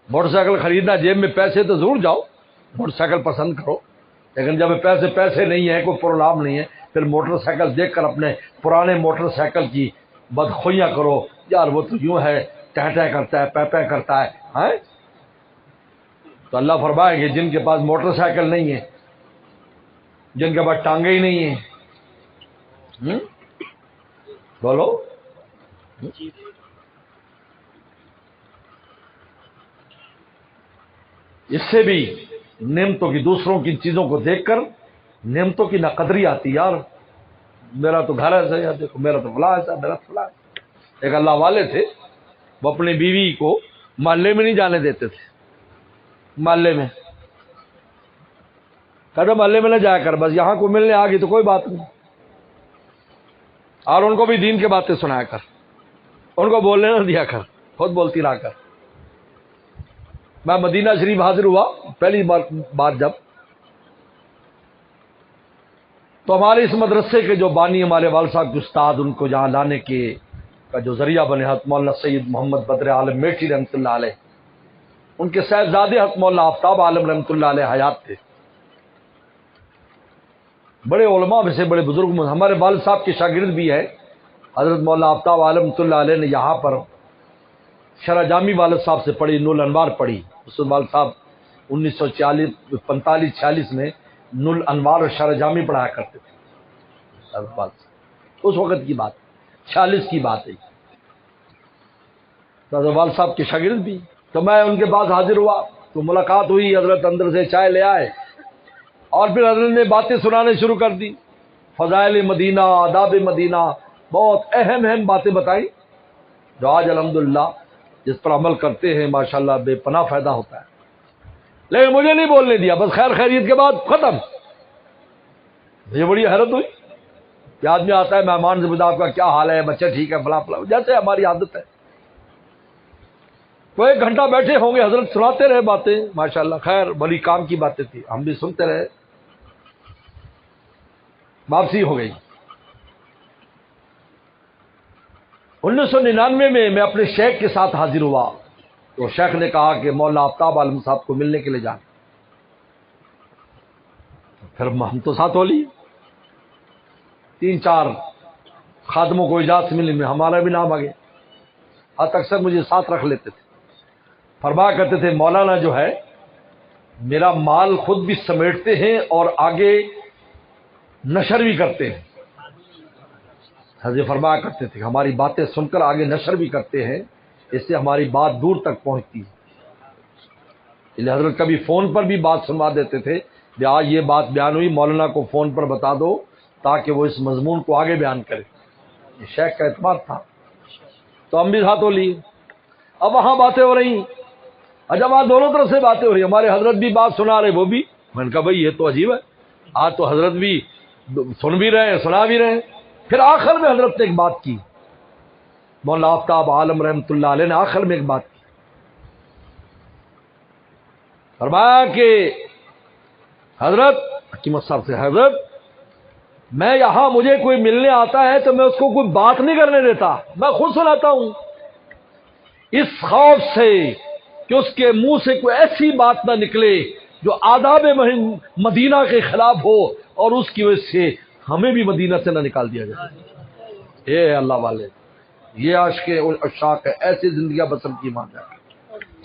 موٹر سائیکل خریدنا، جیب میں پیسے تو ضرور جاؤ موٹر سائیکل پسند کرو. لیکن جب پیسے نہیں ہیں، کوئی پروگرام نہیں ہے، پھر موٹر سائیکل دیکھ کر اپنے پرانے موٹر سائیکل کی بدخویاں کرو. یار وہ تو یوں ہے، ٹہ ٹہ کرتا ہے، پہ کرتا ہے. ہاں تو اللہ فرمائے کہ جن کے پاس موٹر سائیکل نہیں ہے، جن کے پاس ٹانگیں ہی نہیں ہیں، بولو اس سے بھی نعمتوں کی، دوسروں کی چیزوں کو دیکھ کر نعمتوں کی ناقدری آتی. یار میرا تو گھر ایسا ہے، دیکھو میرا تو فلاں ایسا، میرا تو فلاں. ایک اللہ والے تھے، وہ اپنی بیوی کو محلے میں نہیں جانے دیتے تھے. محلے میں کہتے محلے میں نہ جایا کر، بس یہاں کو ملنے آ گئی تو کوئی بات نہیں. اور ان کو بھی دین کی باتیں سنایا کر، ان کو بولنے نہ دیا کر، خود بولتی رہا کر. میں مدینہ شریف حاضر ہوا پہلی بار جب، تو ہمارے اس مدرسے کے جو بانی ہمارے والد صاحب کے استاد، ان کو جہاں لانے کے کا جو ذریعہ بنے حضرت مولانا سید محمد بدر عالم میٹھی رحمۃ اللہ علیہ، ان کے صاحبزادے حضرت مولانا آفتاب عالم رحمۃ اللہ علیہ حیات تھے. بڑے علماء میں سے بڑے بزرگ میں ہمارے والد صاحب کے شاگرد بھی ہے حضرت مولانا آفتاب عالم رحمۃ اللہ علیہ نے. یہاں پر شرح جامی والد صاحب سے پڑھی، نور الانوار پڑھی. اس والد صاحب 1945-46 میں نور الانوار اور شرح جامی پڑھایا کرتے تھے. اس وقت کی بات 46 کی بات ہے. حضرت والد صاحب کے شاگرد بھی. تو میں ان کے پاس حاضر ہوا تو ملاقات ہوئی، حضرت اندر سے چائے لے آئے اور پھر حضرت نے باتیں سنانے شروع کر دی. فضائل مدینہ، آداب مدینہ، بہت اہم باتیں بتائیں جو آج الحمدللہ جس پر عمل کرتے ہیں ماشاءاللہ بے پناہ فائدہ ہوتا ہے. لیکن مجھے نہیں بولنے دیا، بس خیر خیریت کے بعد ختم. یہ بڑی حیرت ہوئی کہ آدمی آتا ہے مہمان سے بتا آپ کا کیا حال ہے، بچے ٹھیک ہے، فلاں فلاں، جیسے ہماری عادت ہے. وہ 1 گھنٹہ بیٹھے ہوں گے، حضرت سناتے رہے باتیں ماشاءاللہ. خیر بڑی کام کی باتیں تھی، ہم بھی سنتے رہے. واپسی ہو گئی. 1999 میں میں اپنے شیخ کے ساتھ حاضر ہوا تو شیخ نے کہا کہ مولانا آفتاب عالم صاحب کو ملنے کے لیے جائیں. پھر ہم تو ساتھ ہو لیے، 3-4 خادموں کو اجازت ملی، میں ہمارا بھی نام آ گیا. اکثر مجھے ساتھ رکھ لیتے تھے. فرمایا کرتے تھے مولانا جو ہے میرا مال خود بھی سمیٹتے ہیں اور آگے نشر بھی کرتے ہیں. حضرت فرمایا کرتے تھے ہماری باتیں سن کر آگے نشر بھی کرتے ہیں، اس سے ہماری بات دور تک پہنچتی ہے. اس لیے حضرت کبھی فون پر بھی بات سنوا دیتے تھے کہ آج یہ بات بیان ہوئی، مولانا کو فون پر بتا دو تاکہ وہ اس مضمون کو آگے بیان کرے. یہ شیخ کا اعتماد تھا. تو ہم بھی ساتھ ہو لیے. اب وہاں باتیں ہو رہی، جب وہاں دونوں طرف سے باتیں ہو رہی، ہمارے حضرت بھی بات سنا رہے، وہ بھی. میں نے کہا بھائی یہ تو عجیب ہے، آج تو حضرت بھی سن بھی رہے ہیں، سنا بھی رہے ہیں. پھر آخر میں حضرت نے ایک بات کی، مولانا آفتاب عالم رحمۃ اللہ علیہ نے آخر میں ایک بات کی. فرمایا کہ حضرت حکیمت صاحب سے، حضرت میں یہاں مجھے کوئی ملنے آتا ہے تو میں اس کو کوئی بات نہیں کرنے دیتا، میں خود سناتا ہوں، اس خوف سے کہ اس کے منہ سے کوئی ایسی بات نہ نکلے جو آداب مدینہ کے خلاف ہو اور اس کی وجہ سے ہمیں بھی مدینہ سے نہ نکال دیا جائے. اے اللہ والے، یہ عاشق عشاق ہے، ایسی زندگیاں بسر کی مان جائے.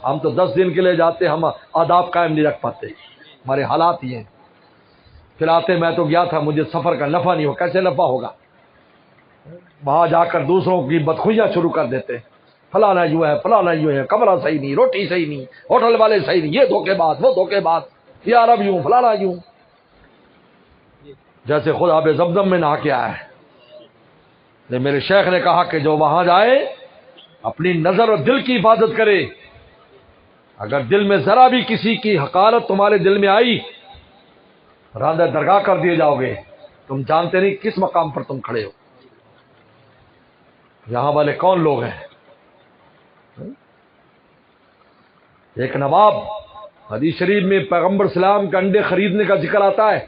ہم تو 10 دن کے لیے جاتے، ہم آداب قائم نہیں رکھ پاتے، ہمارے حالات یہ ہیں. پھر آتے، میں تو گیا تھا، مجھے سفر کا نفع نہیں ہو. کیسے نفع ہوگا؟ وہاں جا کر دوسروں کی بدخویاں شروع کر دیتے، فلانا یوں ہے، فلانا یوں ہے، کمرہ صحیح نہیں، روٹی صحیح نہیں، ہوٹل والے صحیح نہیں، یہ دھوکے بات، وہ دھوکے بات، یہ عرب یوں، فلانا یوں. جیسے خود آب زمزم میں نہا کے آیا ہے. میرے شیخ نے کہا کہ جو وہاں جائے اپنی نظر اور دل کی حفاظت کرے. اگر دل میں ذرا بھی کسی کی حقارت تمہارے دل میں آئی، راندہ درگاہ کر دیے جاؤ گے. تم جانتے نہیں کس مقام پر تم کھڑے ہو. یہاں والے کون لوگ ہیں؟ ایک نواب، حدیث شریف میں پیغمبر اسلام کے انڈے خریدنے کا ذکر آتا ہے.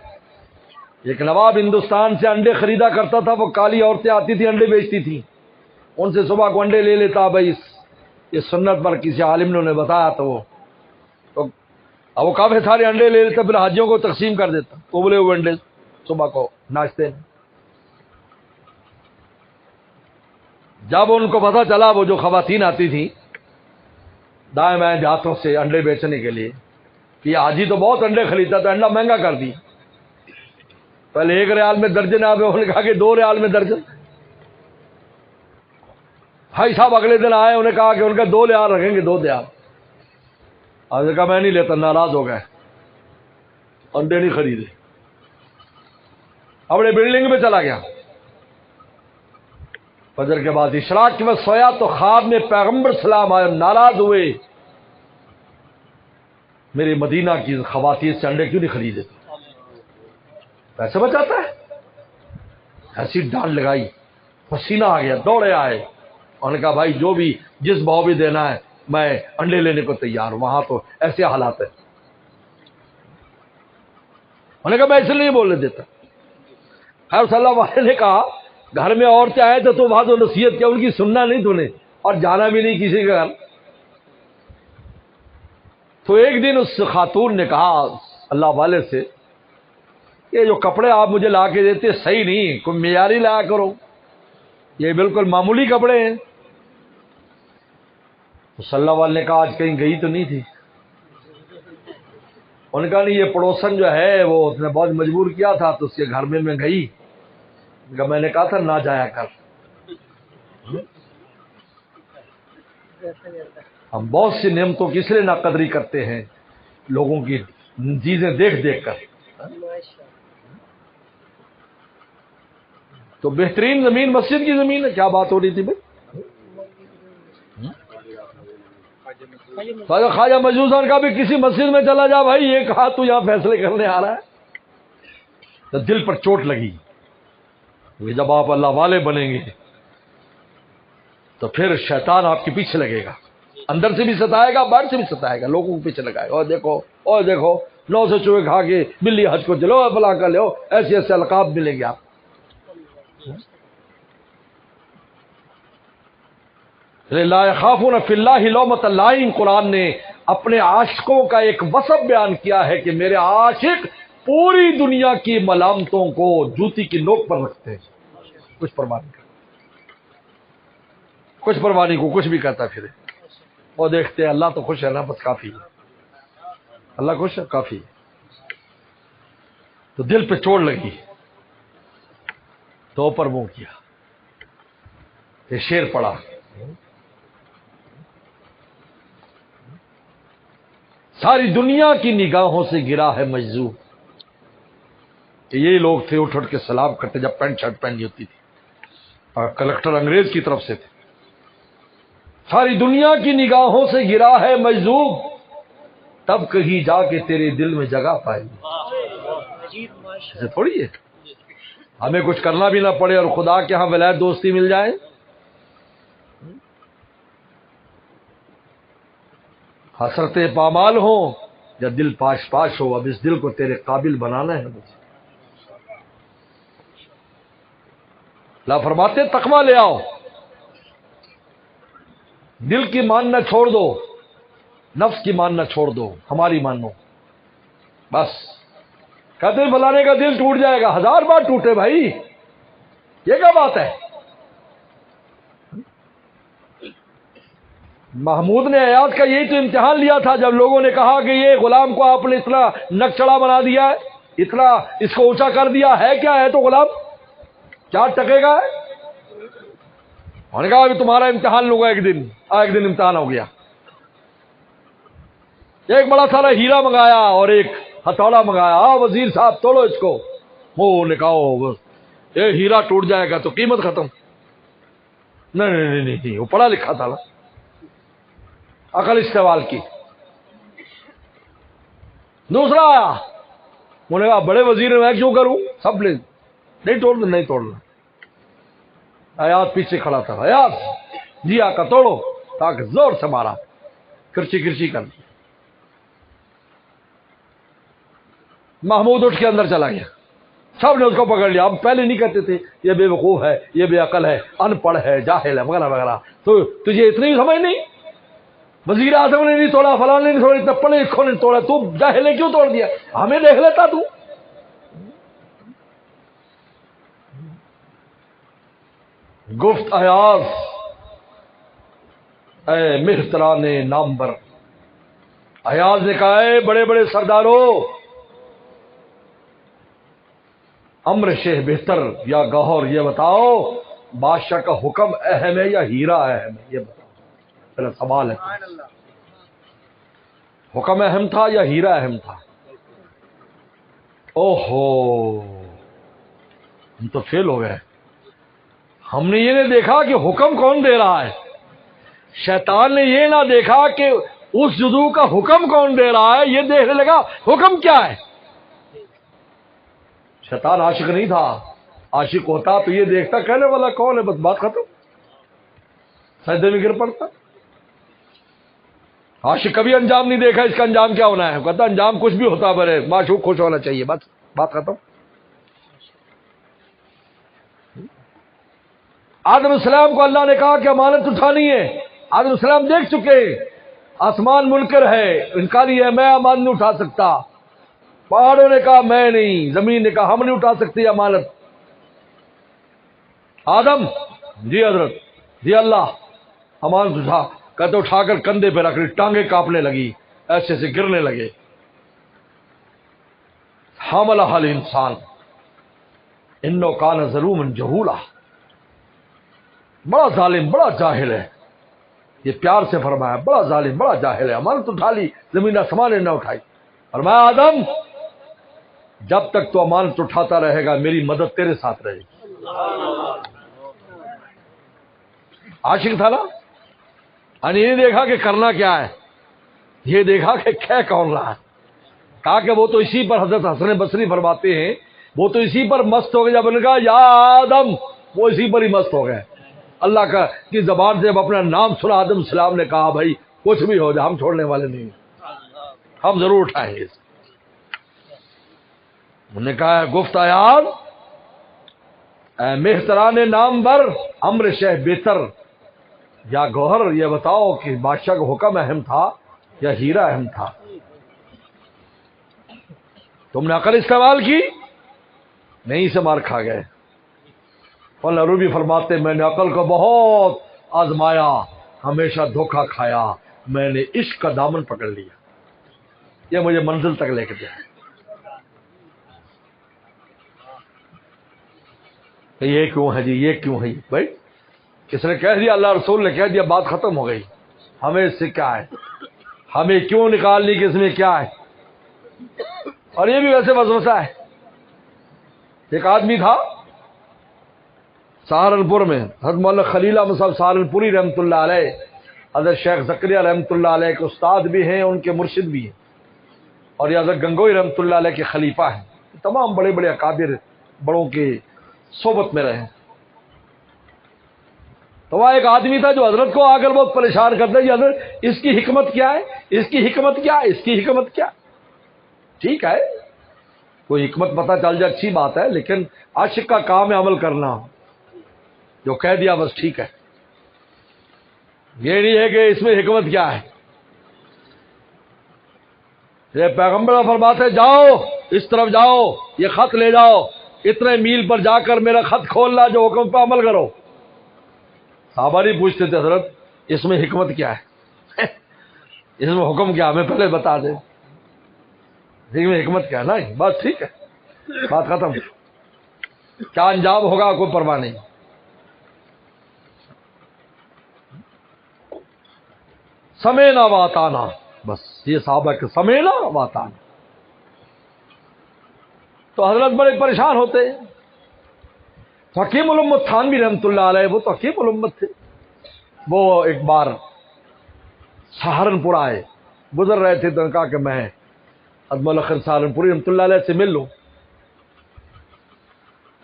ایک نواب ہندوستان سے انڈے خریدا کرتا تھا. وہ کالی عورتیں آتی تھیں، انڈے بیچتی تھیں، ان سے صبح کو انڈے لے لیتا. بھائی اس سنت پر کسی عالم نے بتایا تو اب وہ کافی سارے انڈے لے لیتا، پھر حاجیوں کو تقسیم کر دیتا، ابلے ہوئے انڈے صبح کو ناشتے میں. جب ان کو پتہ چلا، وہ جو خواتین آتی تھیں دائیں بائیں دیہاتوں سے انڈے بیچنے کے لیے، کہ یہ حاجی تو بہت انڈے خریدتا تھا، انڈا مہنگا کر دی. پہلے 1 ریال میں درجن، آپ نے کہا کہ 2 ریال میں درجن. بھائی صاحب اگلے دن آئے، انہیں کہا کہ ان کا 2 ریال رکھیں گے، 2 ریال. آپ نے کہا میں نہیں لیتا، ناراض ہو گئے، انڈے نہیں خریدے. اپنے بلڈنگ میں چلا گیا. فجر کے بعد اشراق کے وقت سویا تو خواب میں پیغمبر سلام آئے، ناراض ہوئے، میرے مدینہ کی خواتین سے انڈے کیوں نہیں خریدے؟ پیسے بچاتا ہے. ایسی ڈانٹ لگائی، پسینہ آ گیا، دوڑے آئے. انہوں نے کہا بھائی جو بھی جس بھاؤ بھی دینا ہے میں انڈے لینے کو تیار ہوں، وہاں تو ایسے حالات ہیں. انہوں نے کہا میں اس لیے نہیں بولنے دیتا. خیر صلی اللہ علیہ نے کہا گھر میں عورتیں آئے تو وہاں تو نصیحت کیا، ان کی سننا نہیں تو نے، اور جانا بھی نہیں کسی کے گھر. تو ایک دن اس خاتون نے کہا اللہ والے سے، یہ جو کپڑے آپ مجھے لا کے دیتے صحیح نہیں، کوئی معیاری لایا کرو، یہ بالکل معمولی کپڑے ہیں. تو صلی اللہ علیہ نے کہا آج کہیں گئی تو نہیں تھی؟ ان کا نہیں، یہ پڑوسن جو ہے وہ اس نے بہت مجبور کیا تھا تو اس کے گھر میں گئی. میں نے کہا تھا نہ جایا کر. ہم بہت سی نعمتوں کی اس لیے ناقدری کرتے ہیں، لوگوں کی چیزیں دیکھ دیکھ کر. تو بہترین زمین مسجد کی زمین ہے. کیا بات ہو رہی تھی بھائی؟ خواجہ مجذوب صاحب کا بھی کسی مسجد میں چلا جا بھائی، یہ کہا تو یہاں فیصلے کرنے آ رہا ہے. تو دل پر چوٹ لگی. جب آپ اللہ والے بنیں گے تو پھر شیطان آپ کے پیچھے لگے گا، اندر سے بھی ستائے گا، باہر سے بھی ستائے گا، لوگوں کے پیچھے لگائے گا. اور دیکھو 9 سے چوہے کھا کے بلی حج کو چلو، فلاں کا لو، ایسے ایسے القاب ملیں گے آپ. لا یخافون فی اللہ لومۃ لائم. قرآن نے اپنے عاشقوں کا ایک وصف بیان کیا ہے کہ میرے عاشق پوری دنیا کی ملامتوں کو جوتی کی نوک پر رکھتے ہیں، کچھ پرواہ نہیں کرتے، کچھ پرواہ نہیں کو کچھ بھی کہتا پھرے. وہ دیکھتے ہیں اللہ تو خوش ہے نا، بس کافی ہے، اللہ خوش ہے کافی ہے. تو دل پہ چوٹ لگی تو اوپر منہ کیا، یہ شعر پڑا. ساری دنیا کی نگاہوں سے گرا ہے مجذوب. یہی لوگ تھے اٹھ کے سلام کرتے جب پینٹ شرٹ پہنی ہوتی تھی، اور کلکٹر انگریز کی طرف سے تھے. ساری دنیا کی نگاہوں سے گرا ہے مجذوب، تب کہیں جا کے تیرے دل میں جگہ پائے گی. ایسے تھوڑی ہے ہمیں کچھ کرنا بھی نہ پڑے اور خدا کے ہاں ولایت دوستی مل جائے. حسرت پامال ہوں یا دل پاش پاش ہو، اب اس دل کو تیرے قابل بنانا ہے مجھے. لا فرماتے تقویٰ لے آؤ، دل کی ماننا چھوڑ دو، نفس کی ماننا چھوڑ دو، ہماری مانو بس. کہتے ہیں فلانے کا دل ٹوٹ جائے گا، 1000 بار ٹوٹے بھائی، یہ کیا بات ہے؟ محمود نے ایاز کا یہی تو امتحان لیا تھا جب لوگوں نے کہا کہ یہ غلام کو آپ نے اتنا نک چڑا بنا دیا ہے، اتنا اس کو اونچا کر دیا ہے، کیا ہے تو غلام، کیا ٹکے گا؟ انہوں نے کہا ابھی تمہارا امتحان لوں گا ایک دن امتحان ہو گیا۔ ایک بڑا سارا ہیرا منگایا اور ایک ہتھوڑا منگایا، وزیر صاحب توڑو اس کو۔ وہ نے کہا یہ ہیرا ٹوٹ جائے گا تو قیمت ختم۔ نہیں، وہ پڑھا لکھا تھا نا، عقل استعمال کی۔ دوسرا آیا، انہوں نے کہا بڑے وزیر میں کیوں کروں، سب نے نہیں توڑنا۔ ایاز پیچھے کھڑا تھا، ایاز جی آقا توڑو، تاکہ زور سے مارا، کرچی کر دی۔ محمود اٹھ کے اندر چلا گیا، سب نے اس کو پکڑ لیا۔ ہم پہلے نہیں کہتے تھے یہ بے وقوف ہے، یہ بے عقل ہے، ان پڑھ ہے، جاہل ہے، وغیرہ وغیرہ، تو تجھے اتنی سمجھ نہیں؟ وزیر اعظم نے نہیں توڑا، فلاں نے نہیں توڑا، اتنا پڑھے لکھوں نے توڑا، تو جاہل نے کیوں توڑ دیا؟ ہمیں دیکھ لیتا تو۔ گفت ایاز اے مہتران نامور، ایاز نے کہا اے بڑے بڑے سرداروں، امر شہ بہتر یا گوہر، یہ بتاؤ بادشاہ کا حکم اہم ہے یا ہیرا اہم ہے؟ یہ بتاؤ، پہلا سوال ہے، حکم اہم تھا یا ہیرا اہم تھا؟ اوہو، ہم تو فیل ہو گئے۔ ہم نے یہ نہیں دیکھا کہ حکم کون دے رہا ہے، شیطان نے یہ نہ دیکھا کہ اس جزو کا حکم کون دے رہا ہے، یہ دیکھنے لگا حکم کیا ہے۔ شیطان عاشق نہیں تھا، عاشق ہوتا تو یہ دیکھتا کہنے والا کون ہے، بس بات ختم، سجدے میں گر پڑتا۔ عاشق کبھی انجام نہیں دیکھا اس کا انجام کیا ہونا ہے، کہتا انجام کچھ بھی ہوتا برے، معشوق خوش ہونا چاہیے، بس بات ختم۔ آدم السلام کو اللہ نے کہا کہ امانت اٹھانی ہے، آدم السلام دیکھ چکے، آسمان منکر ہے، انکاری ہے، میں امانت نہیں اٹھا سکتا۔ پہاڑوں نے کہا میں نہیں، زمین نے کہا ہم نہیں اٹھا سکتے امانت۔ آدم جی حضرت جی اللہ، امانت اٹھا، کہتے اٹھا کر کندھے پہ رکھ لی، ٹانگیں کانپنے لگی، ایسے سے گرنے لگے۔ حاملہ الانسان انہ کان ظلوما جہولا، بڑا ظالم، بڑا جاہل ہے، یہ پیار سے فرمایا، بڑا ظالم، بڑا جاہل ہے، امانت اٹھا لی، زمین آسمان نے نہ اٹھائی۔ فرمایا آدم جب تک تو امانت اٹھاتا رہے گا میری مدد تیرے ساتھ رہے گی۔ عاشق تھا نا، یہ دیکھا کہ کرنا کیا ہے، یہ دیکھا کہ کہہ کون رہا ہے۔ کہا کہ وہ تو اسی پر، حضرت حسن بصری فرماتے ہیں وہ تو اسی پر مست ہو گئے، جب نے کہا یا آدم، وہ اسی پر ہی مست ہو گئے۔ اللہ کا کی زبان سے جب اپنا نام سنا آدم السلام نے کہا بھائی کچھ بھی ہو جائے ہم چھوڑنے والے نہیں، ہم ضرور اٹھائیں گے۔ انہوں نے کہا گفت ایاز اے مہتران نامور، امر شہ بہتر یا گوہر، یہ بتاؤ کہ بادشاہ کا حکم اہم تھا یا ہیرا اہم تھا؟ تم نے عقل استعمال کی نہیں، سے مار کھا گئے۔ مولانا رومی فرماتے میں نے عقل کو بہت آزمایا، ہمیشہ دھوکہ کھایا، میں نے عشق کا دامن پکڑ لیا، یہ مجھے منزل تک لے کے گیا۔ یہ کیوں ہے جی، یہ کیوں ہے بھائی، کس نے کہہ دیا؟ اللہ رسول نے کہہ دیا، بات ختم ہو گئی، ہمیں اس سے کیا ہے، ہمیں کیوں نکالنی کہ اس میں کیا ہے؟ اور یہ بھی ویسے وسوسہ ہے۔ ایک آدمی تھا سہارنپور میں، حضرت مولانا خلیل احمد صاحب سہارنپوری رحمۃ اللہ علیہ، حضرت شیخ زکریا رحمۃ اللہ علیہ کے استاد بھی ہیں، ان کے مرشد بھی ہیں، اور یہ حضرت گنگوئی رحمۃ اللہ علیہ کے خلیفہ ہیں، تمام بڑے بڑے اکابر بڑوں کی صحبت میں رہے۔ تو وہاں ایک آدمی تھا جو حضرت کو آ کر بہت پریشان کرتا ہے، حضرت اس کی حکمت کیا ہے، اس کی حکمت کیا ہے، اس کی حکمت کیا؟ ٹھیک ہے کوئی حکمت پتہ چل جائے اچھی بات ہے، لیکن عاشق کا کام ہے عمل کرنا، جو کہہ دیا بس ٹھیک ہے، یہ نہیں ہے کہ اس میں حکمت کیا ہے۔ یہ پیغمبر فرماتے جاؤ اس طرف جاؤ، یہ خط لے جاؤ، اتنے میل پر جا کر میرا خط کھولنا، جو حکم پہ عمل کرو۔ صحابہ نہیں پوچھتے تھے حضرت اس میں حکمت کیا ہے، اس میں حکم کیا ہمیں پہلے بتا دے، اس میں حکمت کیا ہے؟ نا بس ٹھیک ہے، بات ختم، کیا انجام ہوگا کوئی پرواہ نہیں۔ سمینا واتانا، بس یہ صحابہ کہ سمینا واتانا۔ تو حضرت بڑے پریشان ہوتے ہیں۔ حکیم الامت تھانوی رحمۃ اللہ علیہ، وہ تو حکیم الامت تھے، وہ ایک بار سہارنپور آئے، گزر رہے تھے، تو نے کہا کہ میں ادم الاخر سہارنپوری رحمۃ اللہ علیہ سے مل لوں۔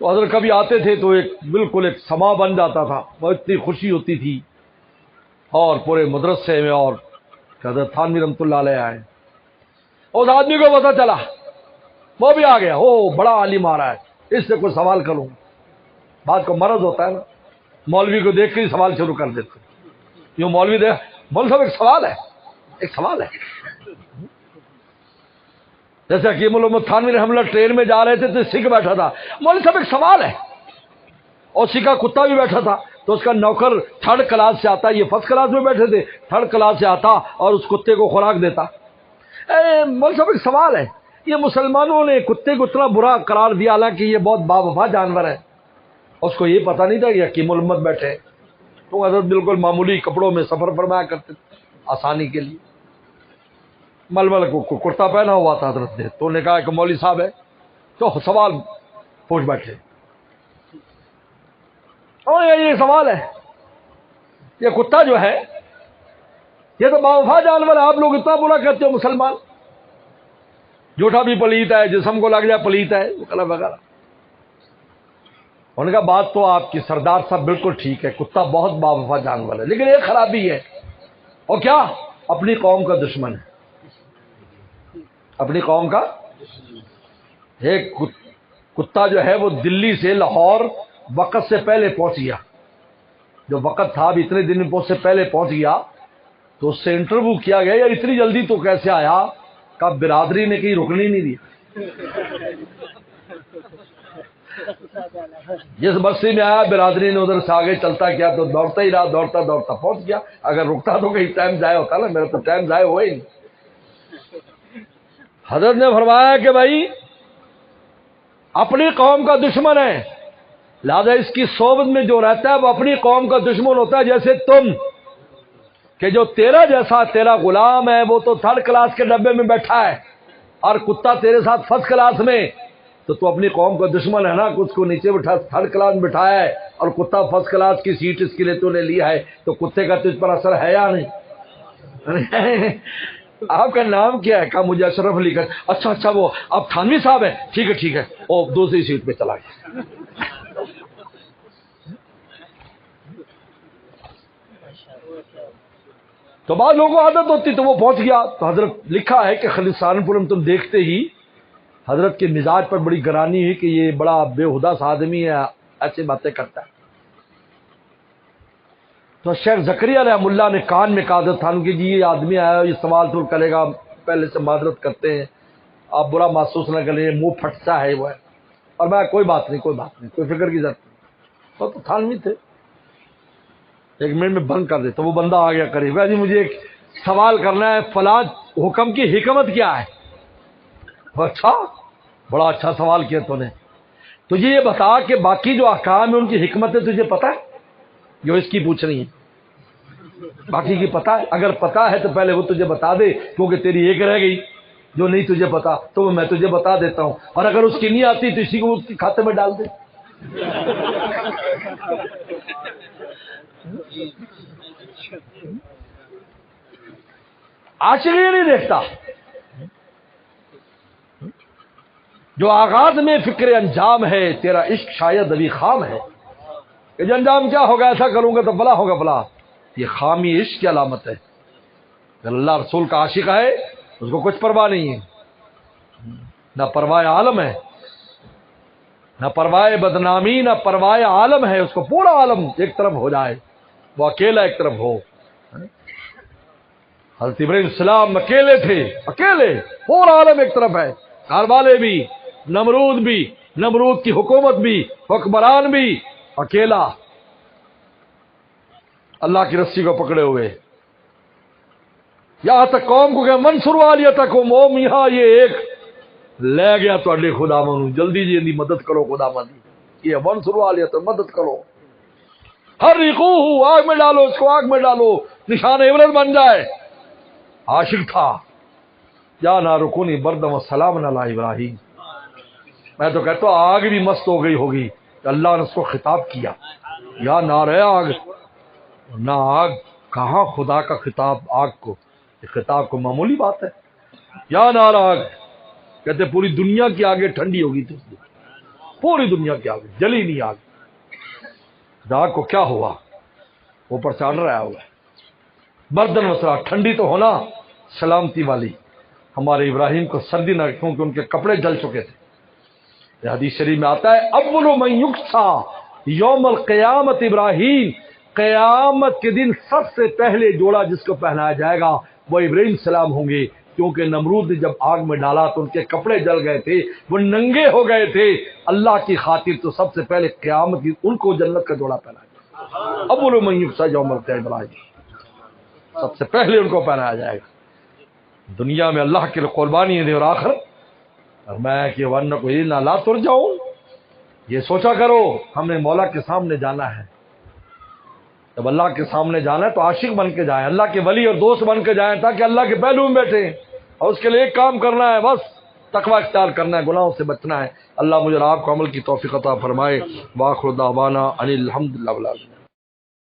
تو حضرت کبھی آتے تھے تو ایک بالکل ایک سما بن جاتا تھا، بہت اتنی خوشی ہوتی تھی، اور پورے مدرسے میں، اور حضرت تھانوی رحمۃ اللہ علیہ آئے۔ اس آدمی کو پتا چلا، وہ بھی آ گیا، او بڑا عالم آ رہا ہے، اس سے کوئی سوال کروں۔ بات کو مرض ہوتا ہے نا، مولوی کو دیکھ کے ہی سوال شروع کر دیتے، یوں مولوی دیکھ، مولوی صاحب ایک سوال ہے، ایک سوال ہے۔ جیسے حکیم الامت تھانوی رحمۃ اللہ ٹرین میں جا رہے تھے تو سکھ بیٹھا تھا، مولوی صاحب ایک سوال ہے، اور سکھا کتا بھی بیٹھا تھا، تو اس کا نوکر تھرڈ کلاس سے آتا، یہ فرسٹ کلاس میں بیٹھے تھے، تھرڈ کلاس سے آتا اور اس کتے کو خوراک دیتا۔ مولوی صاحب ایک سوال ہے، یہ مسلمانوں نے کتے کو اتنا برا قرار دیا، حالانکہ یہ بہت باوفا جانور ہے، اس کو یہ پتہ نہیں تھا کہ حکیم الامت بیٹھے، تو حضرت بالکل معمولی کپڑوں میں سفر فرمایا کرتے تھے آسانی کے لیے، ململ کو کرتا پہنا ہوا تھا حضرت نے، تو نے کہا کہ مولوی صاحب ہے، تو سوال پوچھ بیٹھے، اور یہ سوال ہے، یہ کتا جو ہے یہ تو باوفا جانور ہے، آپ لوگ اتنا برا کہتے ہو مسلمان، جھوٹا بھی پلیت ہے، جسم کو لگ جائے پلیت ہے وغیرہ وغیرہ۔ ان کا بات تو آپ کی سردار صاحب بالکل ٹھیک ہے، کتا بہت باوفا جانور ہے، لیکن ایک خرابی ہے، اور کیا؟ اپنی قوم کا دشمن ہے، اپنی قوم کا۔ ایک کتا جو ہے وہ دلی سے لاہور وقت سے پہلے پہنچ گیا، جو وقت تھا اب اتنے دن سے پہلے پہنچ گیا، تو اس سے انٹرویو کیا گیا، یار اتنی جلدی تو کیسے آیا؟ کہ برادری نے کہیں رکنے نہیں دیا، جس بستی میں آیا برادری نے ادھر سے آگے چلتا کیا، تو دوڑتا ہی رہا، دوڑتا دوڑتا پہنچ گیا، اگر رکتا تو کہیں ٹائم ضائع ہوتا نا، میرا تو ٹائم ضائع ہوا ہی نہیں۔ حضرت نے فرمایا کہ بھائی اپنی قوم کا دشمن ہے، لہذا اس کی صحبت میں جو رہتا ہے وہ اپنی قوم کا دشمن ہوتا ہے، جیسے تم کہ جو تیرا جیسا تیرا غلام ہے وہ تو تھرڈ کلاس کے ڈبے میں بیٹھا ہے، اور کتا تیرے ساتھ فرسٹ کلاس میں، تو اپنی قوم کا دشمن ہے نا، اس کو نیچے بٹھا تھرڈ کلاس میں بٹھایا ہے، اور کتا فرسٹ کلاس کی سیٹ اس کے لیے تو نے لیا ہے، تو کتے کا تجھ پر اثر ہے یا نہیں؟ آپ کا نام کیا ہے؟ کہا مجھے اشرف علی کا۔ اچھا اچھا، وہ آپ تھانوی صاحب ہیں، ٹھیک ہے ٹھیک ہے، وہ دوسری سیٹ پہ چلا گیا۔ تو بعض لوگوں کو عادت ہوتی تو وہ پہنچ گیا، تو حضرت لکھا ہے کہ خالد سہارنپور میں تم دیکھتے ہی حضرت کے مزاج پر بڑی گرانی ہے کہ یہ بڑا بے ہدا سا آدمی ہے، ایسی باتیں کرتا ہے۔ تو شیخ زکریا رحمہ اللہ نے کان میں کہا حضرت تھانوی کہ جی یہ آدمی آیا، یہ سوال تو کرے گا، پہلے سے معذرت کرتے ہیں، آپ برا محسوس نہ کریں، منہ پھٹتا ہے وہ ہے، اور میں کوئی بات نہیں، کوئی بات نہیں، کوئی فکر کی ضرورت نہیں۔ تو تھانوی تھے، ایک منٹ میں بند کر دے، تو وہ بندہ آ گیا قریب، جی مجھے ایک سوال کرنا ہے، فلاں حکم کی حکمت کیا ہے؟ اچھا، بڑا اچھا سوال کیا تو نے، تجھے یہ بتا کہ باقی جو احکام ہیں ان کی حکمت ہے تجھے پتا ہے؟ جو اس کی پوچھ رہی ہے باقی کی پتا ہے؟ اگر پتا ہے تو پہلے وہ تجھے بتا دے، کیونکہ تیری ایک رہ گئی جو نہیں تجھے پتا، تو میں تجھے بتا دیتا ہوں، اور اگر اس کی نہیں آتی تو اسی کو اس کے کھاتے میں ڈال دے۔ عاشق یہ نہیں دیکھتا، جو آغاز میں فکر انجام ہے، تیرا عشق شاید ابھی خام ہے، کہ جو انجام کیا ہوگا، ایسا کروں گا تو بلا ہوگا بلا، یہ خامی عشق کی علامت ہے۔ اگر اللہ رسول کا عاشق ہے اس کو کچھ پرواہ نہیں ہے، نہ پرواہ عالم ہے، نہ پرواہ بدنامی، نہ پرواہ عالم ہے، اس کو پورا عالم ایک طرف ہو جائے، وہ اکیلا ایک طرف ہو۔ حضرت ابراہیم السلام اکیلے تھے، اکیلے، پورا عالم ایک طرف ہے، گھر والے بھی، نمرود بھی، نمرود کی حکومت بھی، حکمران بھی، اکیلا اللہ کی رسی کو پکڑے ہوئے۔ یہاں تک قوم کو کہ منصور والیہ تک او میاں یہ ایک لے گیا تو خدا منو جلدی جی مدد کرو خدا مندی یہ منصور والیہ تو مدد کرو حرقوہ آگ میں ڈالو اس کو آگ میں ڈالو نشان عبرت بن جائے عاشق تھا یا نار کونی بردم السلام علی ابراہیم میں تو کہتا ہوں آگ بھی مست ہو گئی ہوگی کہ اللہ نے اس کو خطاب کیا یا نار ہے آگ نہ آگ کہاں خدا کا خطاب آگ کو یہ خطاب کو معمولی بات ہے یا نار آگ کہتے پوری دنیا کی آگے ٹھنڈی ہوگی تھی پوری دنیا کی آگے جلی نہیں آگ آگ کو کیا ہوا اوپر چڑھ رہا ہوا بردن مسئلہ ٹھنڈی تو ہونا سلامتی والی ہمارے ابراہیم کو سردی نہ کیونکہ ان کے کپڑے جل چکے تھے یہ حدیث شریف میں آتا ہے اول من یکسا یوم القیامت ابراہیم قیامت کے دن سب سے پہلے جوڑا جس کو پہنایا جائے گا وہ ابراہیم السلام ہوں گے کیونکہ نمرود نے جب آگ میں ڈالا تو ان کے کپڑے جل گئے تھے وہ ننگے ہو گئے تھے اللہ کی خاطر تو سب سے پہلے قیامت کی ان کو جنت کا جوڑا پہنایا جائے گا اول من یکسا یوم القیامت ابراہیم سب سے پہلے ان کو پہنایا جائے گا دنیا میں اللہ کے لیے قربانی دے اور آخر اور میں کہ ورنہ کوئی نہ لا تر جاؤں یہ سوچا کرو ہم نے مولا کے سامنے جانا ہے جب اللہ کے سامنے جانا ہے تو عاشق بن کے جائیں اللہ کے ولی اور دوست بن کے جائیں تاکہ اللہ کے پہلو میں بیٹھیں اور اس کے لیے ایک کام کرنا ہے بس تقوی اختیار کرنا ہے گناہوں سے بچنا ہے اللہ مجھے اور آپ کو عمل کی توفیق عطا فرمائے وآخر دعوانا ان الحمدللہ رب العالمین